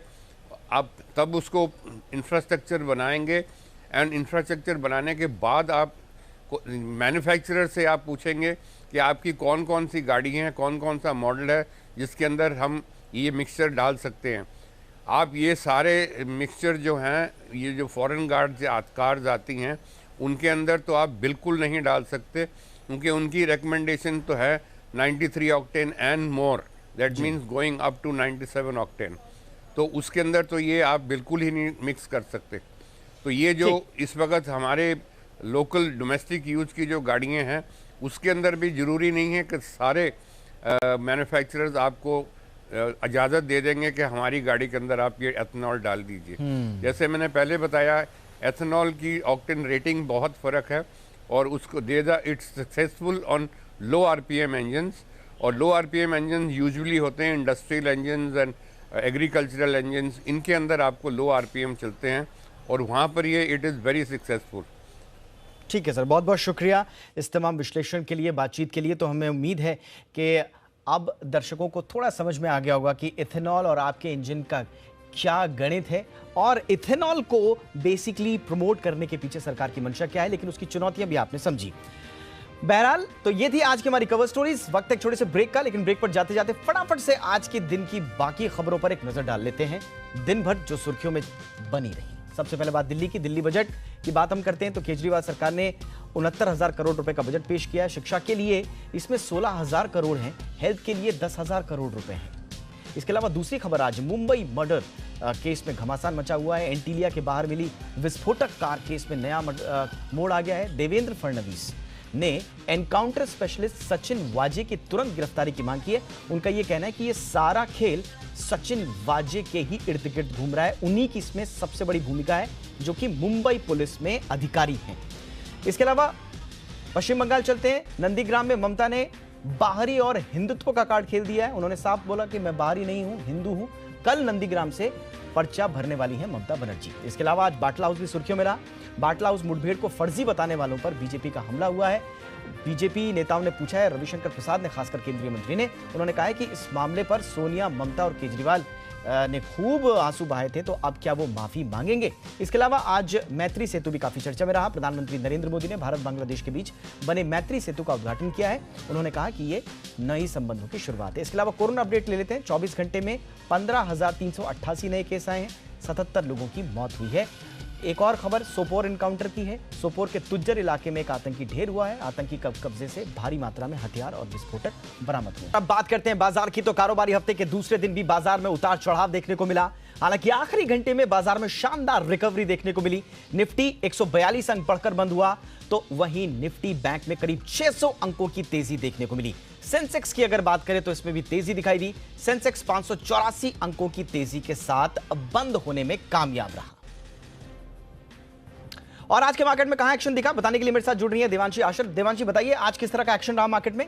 आप तब उसको इंफ्रास्ट्रक्चर बनाएंगे, एंड इंफ्रास्ट्रक्चर बनाने के बाद आप मैन्युफैक्चरर से आप पूछेंगे कि आपकी कौन कौन सी गाड़ी हैं, कौन कौन सा मॉडल है जिसके अंदर हम ये मिक्सचर डाल सकते हैं। आप ये सारे मिक्सचर जो हैं, ये जो फॉरेन कार्स आती हैं, उनके अंदर तो आप बिल्कुल नहीं डाल सकते, क्योंकि उनकी रिकमेंडेशन तो है 93 octane and more, that means going up to 97 octane. तो उसके अंदर तो ये आप बिल्कुल ही नहीं मिक्स कर सकते। तो ये जो इस वक्त हमारे लोकल डोमेस्टिक यूज़ की जो गाड़ियाँ हैं, उसके अंदर भी ज़रूरी नहीं है कि सारे मैन्युफैक्चरर्स आपको इजाज़त दे देंगे कि हमारी गाड़ी के अंदर आप ये एथनॉल डाल दीजिए। जैसे मैंने पहले बताया, एथनॉल की ऑक्टेन रेटिंग बहुत फ़र्क है और उसको it's successful on low RPM engines, और लो आरपीएम इंजन यूजुअली होते हैं industrial engines and agricultural engines, इनके अंदर आपको लो आरपीएम चलते हैं और वहाँ पर ये इट इज़ वेरी सक्सेसफुल। ठीक है सर, बहुत बहुत शुक्रिया इस तमाम विश्लेषण के लिए, बातचीत के लिए। तो हमें उम्मीद है कि अब दर्शकों को थोड़ा समझ में आ गया होगा कि इथेनॉल और आपके इंजन का क्या गणित है और इथेनॉल को बेसिकली प्रमोट करने के पीछे सरकार की मंशा क्या है, लेकिन उसकी चुनौतियां भी आपने समझी। बहरहाल, तो ये थी आज की हमारी कवर स्टोरीज। वक्त एक छोटे से ब्रेक का, लेकिन ब्रेक पर जाते जाते फटाफट से आज के दिन की बाकी खबरों पर एक नजर डाल लेते हैं, दिन भर जो सुर्खियों में बनी रही। सबसे पहले बात दिल्ली की। दिल्ली बजट की बात हम करते हैं तो केजरीवाल सरकार ने 69,000 करोड़ रुपए का बजट पेश किया है। शिक्षा के लिए इसमें 16,000 करोड़ हैं, हेल्थ के लिए 10,000 करोड़ रुपए हैं। इसके अलावा दूसरी खबर, आज मुंबई मर्डर केस में घमासान मचा हुआ है। एंटीलिया के बाहर मिली विस्फोटक कार केस में नया मोड़ आ गया है। देवेंद्र फडणवीस ने एनकाउंटर स्पेशलिस्ट सचिन वाजे की तुरंत गिरफ्तारी की मांग की है। उनका यह कहना है कि यह सारा खेल सचिन वाजे के ही इर्द गिर्द घूम रहा है, उन्हीं की इसमें सबसे बड़ी भूमिका है, जो कि मुंबई पुलिस में अधिकारी हैं। इसके अलावा पश्चिम बंगाल चलते हैं। नंदीग्राम में ममता ने बाहरी और हिंदुत्व का कार्ड खेल दिया है। उन्होंने साफ बोला कि मैं बाहरी नहीं हूं, हिंदू हूं। कल नंदीग्राम से पर्चा भरने वाली है ममता बनर्जी। इसके अलावा आज बाटला हाउस भी सुर्खियों में रहा। बाटला हाउस मुठभेड़ को फर्जी बताने वालों पर बीजेपी का हमला हुआ है। बीजेपी नेताओं ने पूछा है, रविशंकर प्रसाद ने, खासकर केंद्रीय मंत्री ने। उन्होंने कहा है कि इस मामले पर सोनिया, ममता और केजरीवाल ने खूब आंसू बहाए थे, तो अब क्या वो माफी मांगेंगे? इसके अलावा आज मैत्री सेतु भी काफी चर्चा में रहा। प्रधानमंत्री नरेंद्र मोदी ने भारत बांग्लादेश के बीच बने मैत्री सेतु का उद्घाटन किया है। उन्होंने कहा कि ये नए संबंधों की शुरुआत है। इसके अलावा कोरोना अपडेट ले लेते हैं। 24 घंटे में 15,388 नए केस आए हैं, 77 लोगों की मौत हुई है। एक और खबर सोपोर एनकाउंटर की है। सोपोर के तुज्जर इलाके में एक आतंकी ढेर हुआ है। आतंकी कब्जे से भारी मात्रा में हथियार और विस्फोटक बरामद हुए। अब बात करते हैं बाजार की। तो कारोबारी हफ्ते के दूसरे दिन भी बाजार में उतार चढ़ाव देखने को मिला। हालांकि आखिरी घंटे में बाजार में शानदार रिकवरी देखने को मिली। निफ्टी 142 अंक बढ़कर बंद हुआ, तो वहीं निफ्टी बैंक में करीब 600 अंकों की तेजी देखने को मिली। सेंसेक्स की अगर बात करें तो इसमें भी तेजी दिखाई दी। सेंसेक्स 584 अंकों की तेजी के साथ बंद होने में कामयाब रहा। और आज के मार्केट में कहां एक्शन दिखा, बताने के लिए मेरे साथ जुड़ रही है देवांशी आशर। देवांशी, बताइए आज किस तरह का एक्शन रहा मार्केट में?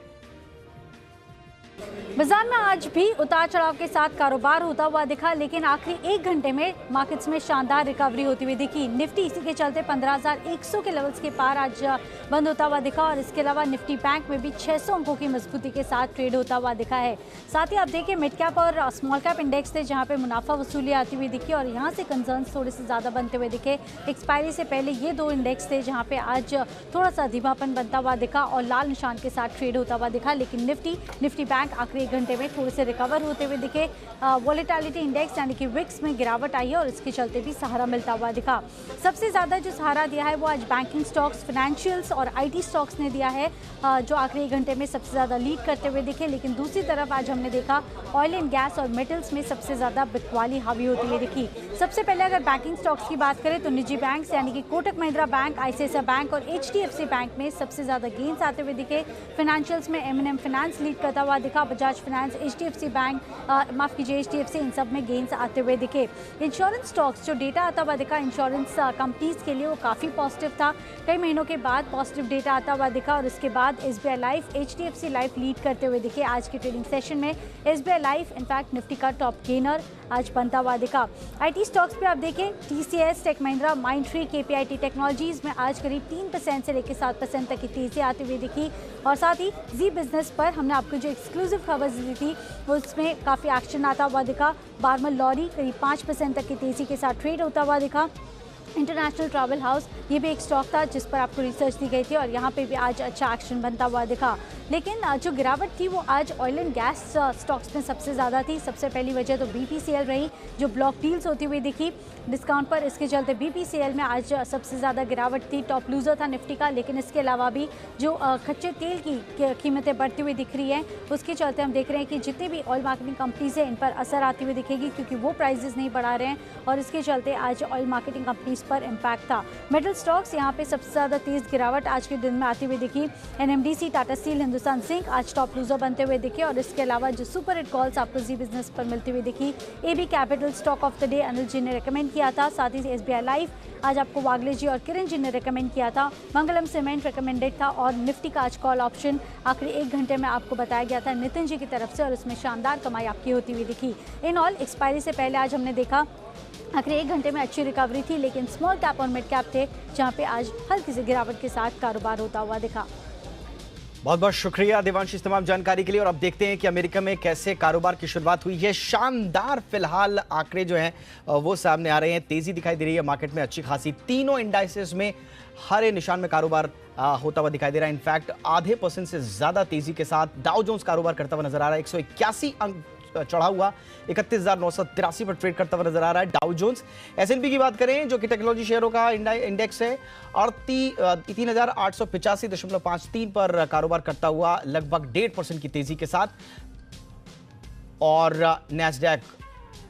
बाजार में आज भी उतार चढ़ाव के साथ कारोबार होता हुआ दिखा, लेकिन आखिरी 1 घंटे में मार्केट्स में शानदार रिकवरी होती हुई दिखी। निफ्टी इसी के चलते 15,100 के लेवल्स के पार आज बंद होता हुआ दिखा, और इसके अलावा निफ्टी बैंक में भी 600 अंकों की मजबूती के साथ ट्रेड होता हुआ दिखा है। साथ ही आप देखिए मिड कैप और स्मॉल कैप इंडेक्स थे, जहां पे मुनाफा वसूली आती हुई दिखी, और यहां से कंसर्न्स थोड़े से ज्यादा बनते हुए दिखे। एक्सपायरी से पहले ये 2 इंडेक्स थे जहां पे आज थोड़ा सा धीमापन बनता हुआ दिखा और लाल निशान के साथ ट्रेड होता हुआ दिखा। लेकिन निफ्टी बैंक आखिरी 1 घंटे में थोड़े से रिकवर होते हुए दिखे। वॉलेटिलिटी इंडेक्स यानी कि विक्स में गिरावट आई है, और इसके चलते भी सहारा मिलता हुआ दिखा। सबसे ज्यादा जो सहारा दिया है वो आज बैंकिंग स्टॉक्स, फाइनेंशियल्स और आईटी स्टॉक्स ने दिया है, जो आखिरी 1 घंटे में सबसे ज्यादा लीड करते हुए दिखे। लेकिन दूसरी तरफ आज हमने देखा ऑयल एंड गैस और मेटल्स में सबसे ज्यादा बिकवाली हावी होती हुई दिखी। सबसे पहले अगर बैंकिंग स्टॉक्स की बात करें तो निजी बैंक यानी कि Kotak Mahindra bank, ICICI bank और एचडीएफसी बैंक में सबसे ज्यादा गेन्स आते हुए दिखे। फाइनेंशियल्स में एम&एम फाइनेंस लीड करता हुआ दिखा। बजाज फाइनेंस, एचडीएफसी बैंक, माफ कीजिए एचडीएफसी, इन सब में गेन्स आते हुए दिखे। इंश्योरेंस स्टॉक्स जो डेटा आता हुआ दिखा इंश्योरेंस कंपनीज के लिए वो काफ़ी पॉजिटिव था। कई महीनों के बाद पॉजिटिव डेटा आता हुआ दिखा, और इसके बाद SBI life, HDFC life lead करते हुए दिखे। आज के ट्रेडिंग सेशन में एसबीआई लाइफ इनफैक्ट निफ्टी का टॉप गेनर आज बनता हुआ दिखा। आईटी स्टॉक्स पे आप देखें TCS, Tech Mahindra, Mindtree, KPIT Technologies में आज करीब 3% से लेकर 7% तक की तेजी आती हुई दिखी। और साथ ही जी बिजनेस पर हमने आपको जो एक्सक्लूसिव खबर दी थी उसमें काफ़ी एक्शन आता हुआ दिखा। बार्मर लॉरी करीब 5% तक की तेजी के साथ ट्रेड होता हुआ दिखा। इंटरनेशनल ट्रैवल हाउस ये भी एक स्टॉक था जिस पर आपको रिसर्च दी गई थी, और यहाँ पे भी आज अच्छा एक्शन बनता हुआ दिखा। लेकिन जो गिरावट थी वो आज ऑयल एंड गैस स्टॉक्स में सबसे ज़्यादा थी। सबसे पहली वजह तो बीपीसीएल रही, जो ब्लॉक डील्स होती हुई दिखी डिस्काउंट पर। इसके चलते बीपीसीएल में आज सबसे ज़्यादा गिरावट थी। टॉप लूजर था निफ्टी का। लेकिन इसके अलावा भी जो कच्चे तेल की कीमतें बढ़ती हुई दिख रही हैं, उसके चलते हम देख रहे हैं कि जितने भी ऑयल मार्केटिंग कंपनीज हैं इन पर असर आती हुई दिखेगी, क्योंकि वो प्राइजेस नहीं बढ़ा रहे हैं, और इसके चलते आज ऑयल मार्केटिंग कंपनीज पर इम्पैक्ट था। मेटल स्टॉक्स यहाँ पे सबसे ज़्यादा तेज़ गिरावट आज के दिन में आती हुई दिखी। NMDC, Tata steel, Hindustan zinc आज टॉप लूजर बनते हुए दिखे, और इसके अलावा जो सुपर हिट कॉल्स आपको जी बिजनेस पर मिलती हुई दिखी। AB capital stock of the day Anil ji ने रेकमेंड किया था। साथ ही एसबीआई लाइफ आज आपको वागले जी और किरण जी ने रेकमेंड किया था। मंगलम सीमेंट रेकमेंडेड था, और निफ्टी का आज कॉल ऑप्शन आखिरी 1 घंटे में आपको बताया गया था नितिन जी की तरफ से, और इसमें शानदार कमाई आपकी होती हुई दिखी। इन ऑल एक्सपायरी से पहले आज हमने देखा आखिरी 1 घंटे में अच्छी रिकवरी थी, लेकिन स्मॉल कैप और मिड कैप थे जहां पे आज हल्की सी गिरावट के साथ कारोबार होता हुआ दिखा। बहुत बहुत शुक्रिया देवांशी इस तमाम जानकारी के लिए। और अब देखते हैं कि अमेरिका में कैसे कारोबार की शुरुआत हुई है। शानदार फिलहाल आंकड़े जो हैं वो सामने आ रहे हैं। तेजी दिखाई दे रही है मार्केट में अच्छी खासी। तीनों इंडाइसेस में हरे निशान में कारोबार होता हुआ दिखाई दे रहा है। इनफैक्ट आधे % से ज्यादा तेजी के साथ डाउ जोन्स कारोबार करता हुआ नजर आ रहा है। 181 अंक चढ़ा हुआ 31,983 पर ट्रेड करता हुआ नजर आ रहा है डाउ जोन्स। एसएनपी की बात करें जो कि टेक्नोलॉजी शेयरों का इंडेक्स है, 3,885.53 पर कारोबार करता हुआ लगभग 1.5% की तेजी के साथ। और नैस्डैक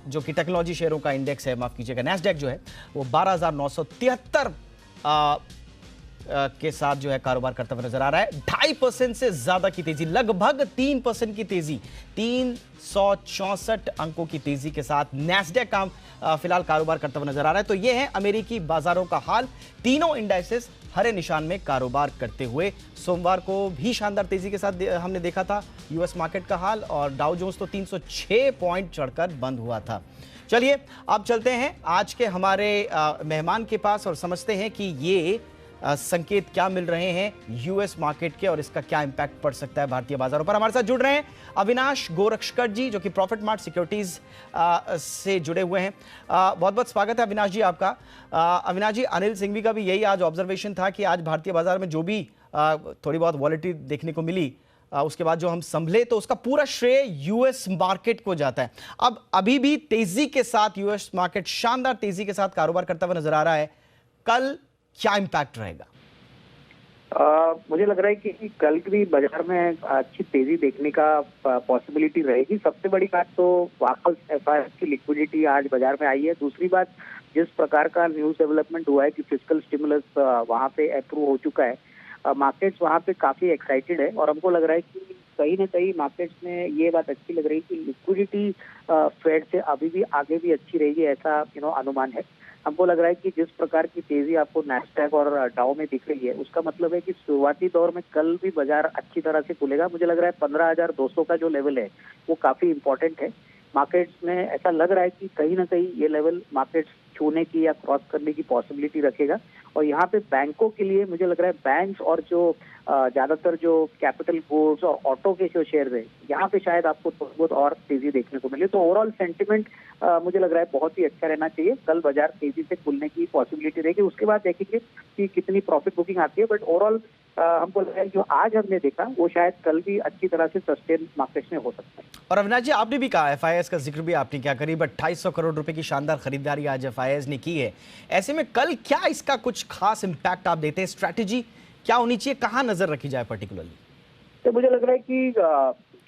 जो कि टेक्नोलॉजी शेयरों का इंडेक्स है, माफ कीजिएगा, नैस्डैक जो है वो 12,973 के साथ जो है कारोबार करता हुआ नजर आ रहा है। 2.5% से ज्यादा की तेजी, लगभग 3% की तेजी, 364 अंकों की तेजी के साथ नैस्डैक का फिलहाल कारोबार करता हुआ नजर आ रहा है। तो यह है अमेरिकी बाजारों का हाल। तीनों इंडाइसेस हरे निशान में कारोबार करते हुए। सोमवार को भी शानदार तेजी के साथ हमने देखा था यूएस मार्केट का हाल, और डाउ जोन्स तो 306 पॉइंट चढ़कर बंद हुआ था। चलिए अब चलते हैं आज के हमारे मेहमान के पास और समझते हैं कि ये संकेत क्या मिल रहे हैं यूएस मार्केट के और इसका क्या इंपैक्ट पड़ सकता है भारतीय बाजारों पर। हमारे साथ जुड़ रहे हैं अविनाश गोरक्षकर जी, जो कि प्रॉफिट मार्ट सिक्योरिटीज से जुड़े हुए हैं। बहुत बहुत स्वागत है अविनाश जी आपका। अविनाश जी, अनिल सिंघवी का भी यही आज ऑब्जर्वेशन था कि आज भारतीय बाजार में जो भी थोड़ी बहुत वॉलेटिलिटी देखने को मिली, उसके बाद जो हम संभले, तो उसका पूरा श्रेय यूएस मार्केट को जाता है। अब अभी भी तेजी के साथ यूएस मार्केट शानदार तेजी के साथ कारोबार करता हुआ नजर आ रहा है। कल क्या इंपैक्ट रहेगा? मुझे लग रहा है कि कल भी बाजार में अच्छी तेजी देखने का पॉसिबिलिटी रहेगी। सबसे बड़ी बात तो वापस एफआईएस की लिक्विडिटी आज बाजार में आई है। दूसरी बात, जिस प्रकार का न्यूज डेवलपमेंट हुआ है कि फिस्कल स्टिमुलस वहां पे अप्रूव हो चुका है, मार्केट्स वहां पे काफी एक्साइटेड है और हमको लग रहा है कि कहीं ना कहीं मार्केट्स में ये बात अच्छी लग रही है कि लिक्विडिटी फेड से अभी भी आगे भी अच्छी रहेगी, ऐसा अनुमान है। हमको लग रहा है कि जिस प्रकार की तेजी आपको नैस्डैक और डाउ में दिख रही है, उसका मतलब है कि शुरुआती दौर में कल भी बाजार अच्छी तरह से खुलेगा। मुझे लग रहा है 15,200 का जो लेवल है वो काफी इंपॉर्टेंट है। मार्केट्स में ऐसा लग रहा है कि कहीं ना कहीं ये लेवल मार्केट्स छूने की या क्रॉस करने की पॉसिबिलिटी रखेगा। और यहाँ पे बैंकों के लिए मुझे लग रहा है बैंक्स और जो ज्यादातर जो कैपिटल गुड्स और ऑटो के जो शेयर है, यहाँ पे शायद आपको थोड़ी बहुत और तेजी देखने को मिले। तो ओवरऑल सेंटिमेंट मुझे लग रहा है बहुत ही अच्छा रहना चाहिए। कल बाजार तेजी से खुलने की पॉसिबिलिटी रहेगी। उसके बाद देखेंगे कि कितनी प्रॉफिट बुकिंग आती है, बट ओवरऑल हमको लग रहा है जो आज हमने देखा वो शायद कल भी अच्छी तरह से सस्टेन मार्केट में हो सकता है। और अविनाश जी, आपने भी कहा एफआईएस का जिक्र भी आपने क्या करीब 2800 करोड़ रुपए की शानदार खरीदारी आज एफआईएस ने की है। ऐसे में कल क्या इसका कुछ खास इंपैक्ट आप देते हैं? स्ट्रैटेजी क्या होनी चाहिए, कहाँ नजर रखी जाए पर्टिकुलरली? तो मुझे लग रहा है कि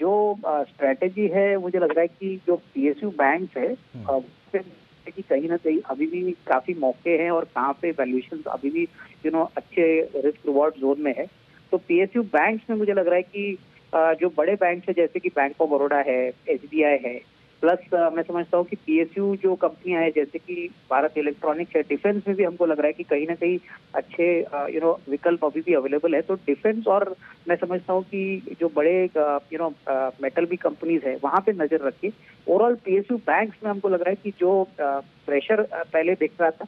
जो स्ट्रैटेजी है, मुझे लग रहा है कि जो पीएसयू बैंक है कि कहीं ना कहीं अभी भी काफी मौके हैं और कहाँ पे वैल्यूएशन अभी भी अच्छे रिस्क रिवॉर्ड जोन में है। तो पीएसयू बैंक्स में मुझे लग रहा है कि जो बड़े बैंक है जैसे कि बैंक ऑफ बड़ौदा है, एसबीआई है, प्लस मैं समझता हूँ कि पीएसयू जो कंपनियां हैं जैसे कि भारत इलेक्ट्रॉनिक्स है, डिफेंस में भी हमको लग रहा है कि कहीं ना कहीं अच्छे विकल्प अभी भी अवेलेबल है। तो डिफेंस और मैं समझता हूँ कि जो बड़े मेटल भी कंपनीज है वहां पे नजर रखिए। ओवरऑल पीएसयू बैंक्स में हमको लग रहा है कि जो प्रेशर पहले दिख रहा था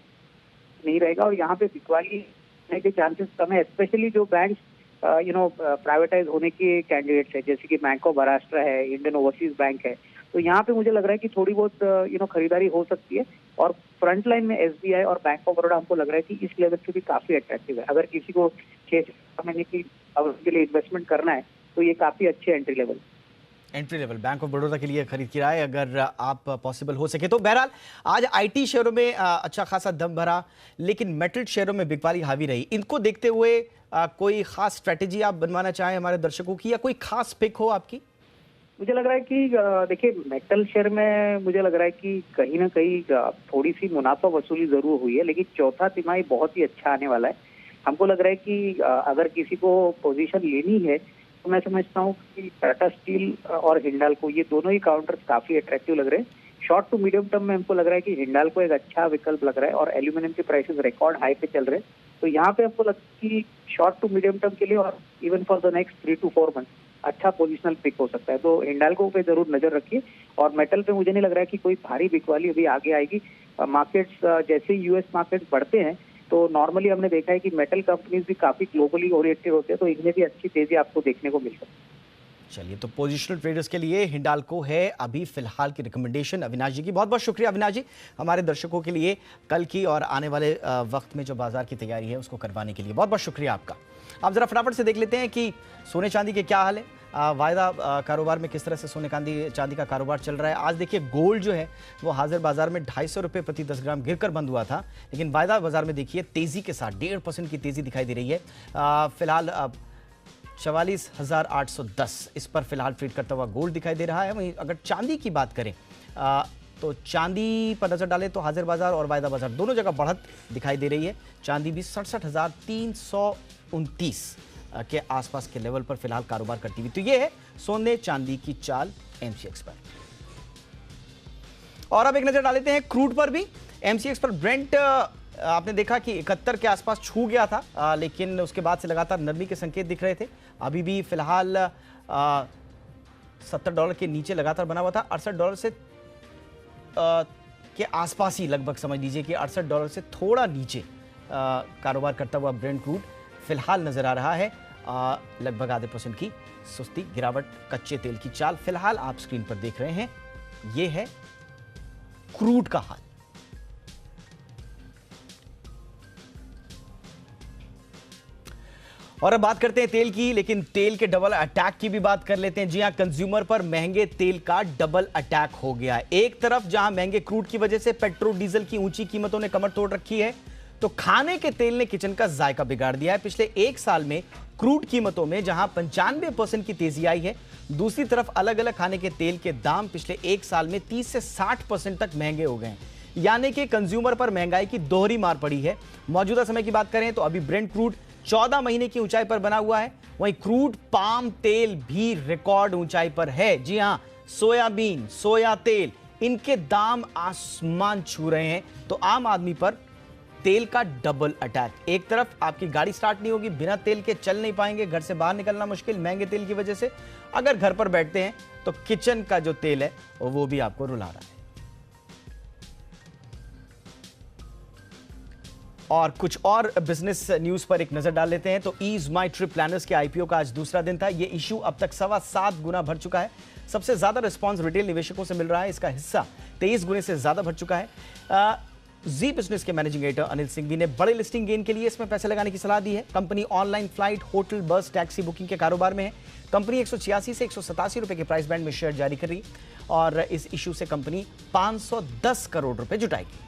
नहीं रहेगा और यहाँ पे बिकवाली होने के चांसेस कम है, स्पेशली जो बैंक प्राइवेटाइज होने के कैंडिडेट्स है जैसे कि बैंक ऑफ महाराष्ट्र है, इंडियन ओवरसीज बैंक है। तो यहाँ पे मुझे लग रहा है कि थोड़ी बहुत खरीदारी हो सकती है। और फ्रंट लाइन में एसबीआई और बैंक ऑफ बड़ौदा हमको लग रहा है कि इस लेवल से भी काफी अट्रैक्टिव है। अगर किसी को 6 से 7 महीने की अवधि के लिए इन्वेस्टमेंट करना है तो ये काफी अच्छे entry level bank of Baroda के लिए खरीद की राय अगर आप पॉसिबल हो सके तो। बहरहाल आज आईटी शेयरों में अच्छा खासा दम भरा, लेकिन मेटल शेयरों में बिकवाली हावी रही। इनको देखते हुए कोई खास स्ट्रेटेजी आप बनवाना चाहें हमारे दर्शकों की, या कोई खास पिक हो आपकी? मुझे लग रहा है कि देखिए मेटल शेयर में मुझे लग रहा है कि कहीं ना कहीं थोड़ी सी मुनाफा वसूली जरूर हुई है, लेकिन चौथा तिमाही बहुत ही अच्छा आने वाला है। हमको लग रहा है कि अगर किसी को पोजीशन लेनी है तो मैं समझता हूँ कि टाटा स्टील और हिंडाल्को ये दोनों ही काउंटर्स काफी अट्रैक्टिव लग रहे हैं। शॉर्ट टू मीडियम टर्म में हमको लग रहा है कि हिंडाल्को एक अच्छा विकल्प लग रहा है और एल्यूमिनियम के प्राइसेस रिकॉर्ड हाई पे चल रहे हैं। तो यहाँ पे हमको लगता है कि शॉर्ट टू मीडियम टर्म के लिए और even for the next 3 to 4 month अच्छा पोजिशनल पिक हो सकता है। तो हिंडाल्को पे जरूर नजर रखिए। और मेटल पे मुझे नहीं लग रहा है कि कोई भारी बिकवाली अभी आगे आएगी। मार्केट्स जैसे यूएस मार्केट्स बढ़ते हैं तो नॉर्मली हमने देखा है कि मेटल कंपनीज भी काफी ग्लोबली ओरिएंटेड होते हैं, तो इनमें भी अच्छी तेजी आपको देखने को मिल सकती है। चलिए, तो पोजिशनल ट्रेडर्स के लिए हिंडाल्को है अभी फिलहाल की रिकमेंडेशन। अविनाश जी की बहुत बहुत शुक्रिया। अविनाश जी, हमारे दर्शकों के लिए कल की और आने वाले वक्त में जो बाजार की तैयारी है उसको करवाने के लिए बहुत बहुत शुक्रिया आपका। आप जरा फटाफट से देख लेते हैं कि सोने चांदी के क्या हाल है। वायदा कारोबार में किस तरह से सोने चांदी का कारोबार चल रहा है। आज देखिए गोल्ड जो है वो हाजिर बाजार में 250 रुपये प्रति 10 ग्राम गिरकर बंद हुआ था, लेकिन वायदा बाजार में देखिए तेजी के साथ 1.5% की तेजी दिखाई दे रही है। फिलहाल 44,810 इस पर फिलहाल ट्रेड करता हुआ गोल्ड दिखाई दे रहा है। वहीं अगर चांदी की बात करें तो चांदी पर नजर डालें तो हाजिर बाजार और वायदा बाजार दोनों जगह बढ़त दिखाई दे रही है। चांदी भी 67,329 के आसपास के लेवल पर फिलहाल कारोबार करती हुई। तो ये है सोने चांदी की चाल एमसीएक्स पर। और अब एक नजर डाल लेते हैं क्रूड पर भी। एमसीएक्स पर ब्रेंट आपने देखा कि 71 के आसपास छू गया था, लेकिन उसके बाद से लगातार नरमी के संकेत दिख रहे थे। अभी भी फिलहाल $70 के नीचे लगातार बना हुआ था। $68 से के आसपास ही लगभग समझ लीजिए कि $68 से थोड़ा नीचे कारोबार करता हुआ ब्रेंट क्रूड फिलहाल नजर आ रहा है लगभग आधे % की सुस्ती गिरावट कच्चे तेल की चाल फिलहाल आप स्क्रीन पर देख रहे हैं। यह है क्रूड का हाल। और अब बात करते हैं तेल की, लेकिन तेल के डबल अटैक की भी बात कर लेते हैं। जी हां, कंज्यूमर पर महंगे तेल का डबल अटैक हो गया है। एक तरफ जहां महंगे क्रूड की वजह से पेट्रोल डीजल की ऊंची कीमतों ने कमर तोड़ रखी है, तो खाने के तेल ने किचन का जायका बिगाड़ दिया है। पिछले एक साल में क्रूड कीमतों में जहां 95% की तेजी आई है, दूसरी तरफ अलग अलग खाने के तेल के दाम पिछले एक साल में 30 से 60% तक महंगे हो गए हैं। यानी कि कंज्यूमर पर महंगाई की दोहरी मार पड़ी है। मौजूदा समय की बात करें तो अभी ब्रेंट क्रूड 14 महीने की ऊंचाई पर बना हुआ है, वहीं क्रूड पाम तेल भी रिकॉर्ड ऊंचाई पर है। जी हां, सोयाबीन, सोया तेल, इनके दाम आसमान छू रहे हैं। तो आम आदमी पर तेल का डबल अटैक। एक तरफ आपकी गाड़ी स्टार्ट नहीं होगी, बिना तेल के चल नहीं पाएंगे, घर से बाहर निकलना मुश्किल महंगे तेल की वजह से। अगर घर पर बैठते हैं तो किचन का जो तेल है वो भी आपको रुला रहा है। और कुछ और बिजनेस न्यूज पर एक नजर डाल लेते हैं तो ईज माई ट्रिप प्लानर्स के आईपीओ का आज दूसरा दिन था। यह इशू अब तक 7.25 गुना बढ़ चुका है। सबसे ज्यादा रिस्पांस रिटेल निवेशकों से मिल रहा है, इसका हिस्सा 23 गुने से ज्यादा बढ़ चुका है। जी बिजनेस के मैनेजिंग एडिटर अनिल सिंघवी ने बड़े लिस्टिंग गेन के लिए इसमें पैसे लगाने की सलाह दी है। कंपनी ऑनलाइन फ्लाइट, होटल, बस, टैक्सी बुकिंग के कारोबार में है। कंपनी 186 से 187 रुपए के प्राइस बैंड में शेयर जारी कर रही है और इस इशू से कंपनी 510 करोड़ रुपए जुटाएगी।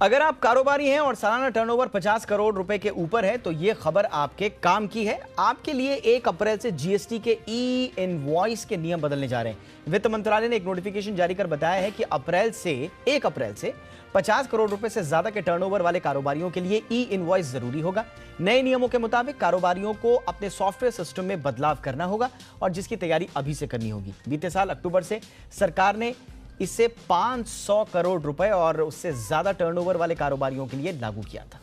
अगर आप कारोबारी हैं और सालाना टर्नओवर 50 करोड़ रुपए के ऊपर है तो यह खबर आपके काम की है। आपके लिए 1 अप्रैल से जीएसटी के ई इनवॉइस के नियम बदलने जा रहे हैं। वित्त मंत्रालय ने एक नोटिफिकेशन जारी कर बताया है कि 1 अप्रैल से 50 करोड़ रुपए से ज्यादा के टर्नओवर वाले कारोबारियों के लिए ई इनवॉइस जरूरी होगा। नए नियमों के मुताबिक कारोबारियों को अपने सॉफ्टवेयर सिस्टम में बदलाव करना होगा और जिसकी तैयारी अभी से करनी होगी। बीते साल अक्टूबर से सरकार ने इसे 500 करोड़ रुपए और उससे ज्यादा टर्नओवर वाले कारोबारियों के लिए लागू किया था।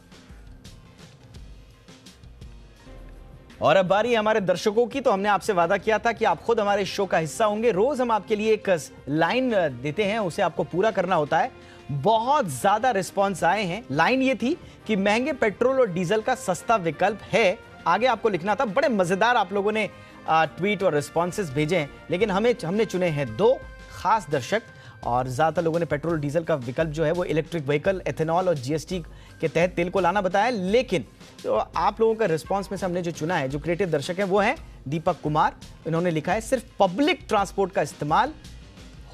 और अब बारी हमारे दर्शकों की। तो हमने आपसे वादा किया था कि आप खुद हमारे शो का हिस्सा होंगे। रोज हम आपके लिए एक लाइन देते हैं, उसे आपको पूरा करना होता है। बहुत ज्यादा रिस्पॉन्स आए हैं। लाइन ये थी कि महंगे पेट्रोल और डीजल का सस्ता विकल्प है, आगे आपको लिखना था। बड़े मजेदार आप लोगों ने ट्वीट और रिस्पॉन्सेस भेजे हैं, लेकिन हमने चुने हैं 2 खास दर्शक और ज्यादातर लोगों ने पेट्रोल डीजल का विकल्प जो है वो इलेक्ट्रिक व्हीकल, एथेनॉल और जीएसटी के तहत तेल को लाना बताया। लेकिन तो आप लोगों का रिस्पांस में से हमने जो चुना है, जो क्रिएटिव दर्शक है वो है दीपक कुमार। इन्होंने लिखा है सिर्फ पब्लिक ट्रांसपोर्ट का इस्तेमाल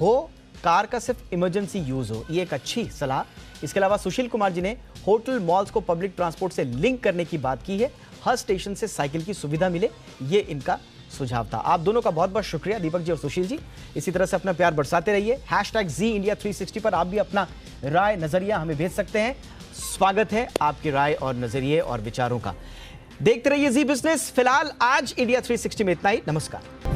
हो, कार का सिर्फ इमरजेंसी यूज हो। ये एक अच्छी सलाह। इसके अलावा सुशील कुमार जी ने होटल, मॉल्स को पब्लिक ट्रांसपोर्ट से लिंक करने की बात की है, हर स्टेशन से साइकिल की सुविधा मिले, ये इनका सुझाव था। आप दोनों का बहुत बहुत शुक्रिया दीपक जी और सुशील जी। इसी तरह से अपना प्यार बरसाते रहिए। #ZEindia360 पर आप भी अपना राय, नजरिया हमें भेज सकते हैं। स्वागत है आपकी राय और नजरिए और विचारों का। देखते रहिए जी बिजनेस। फिलहाल आज इंडिया 360 में इतना ही। नमस्कार।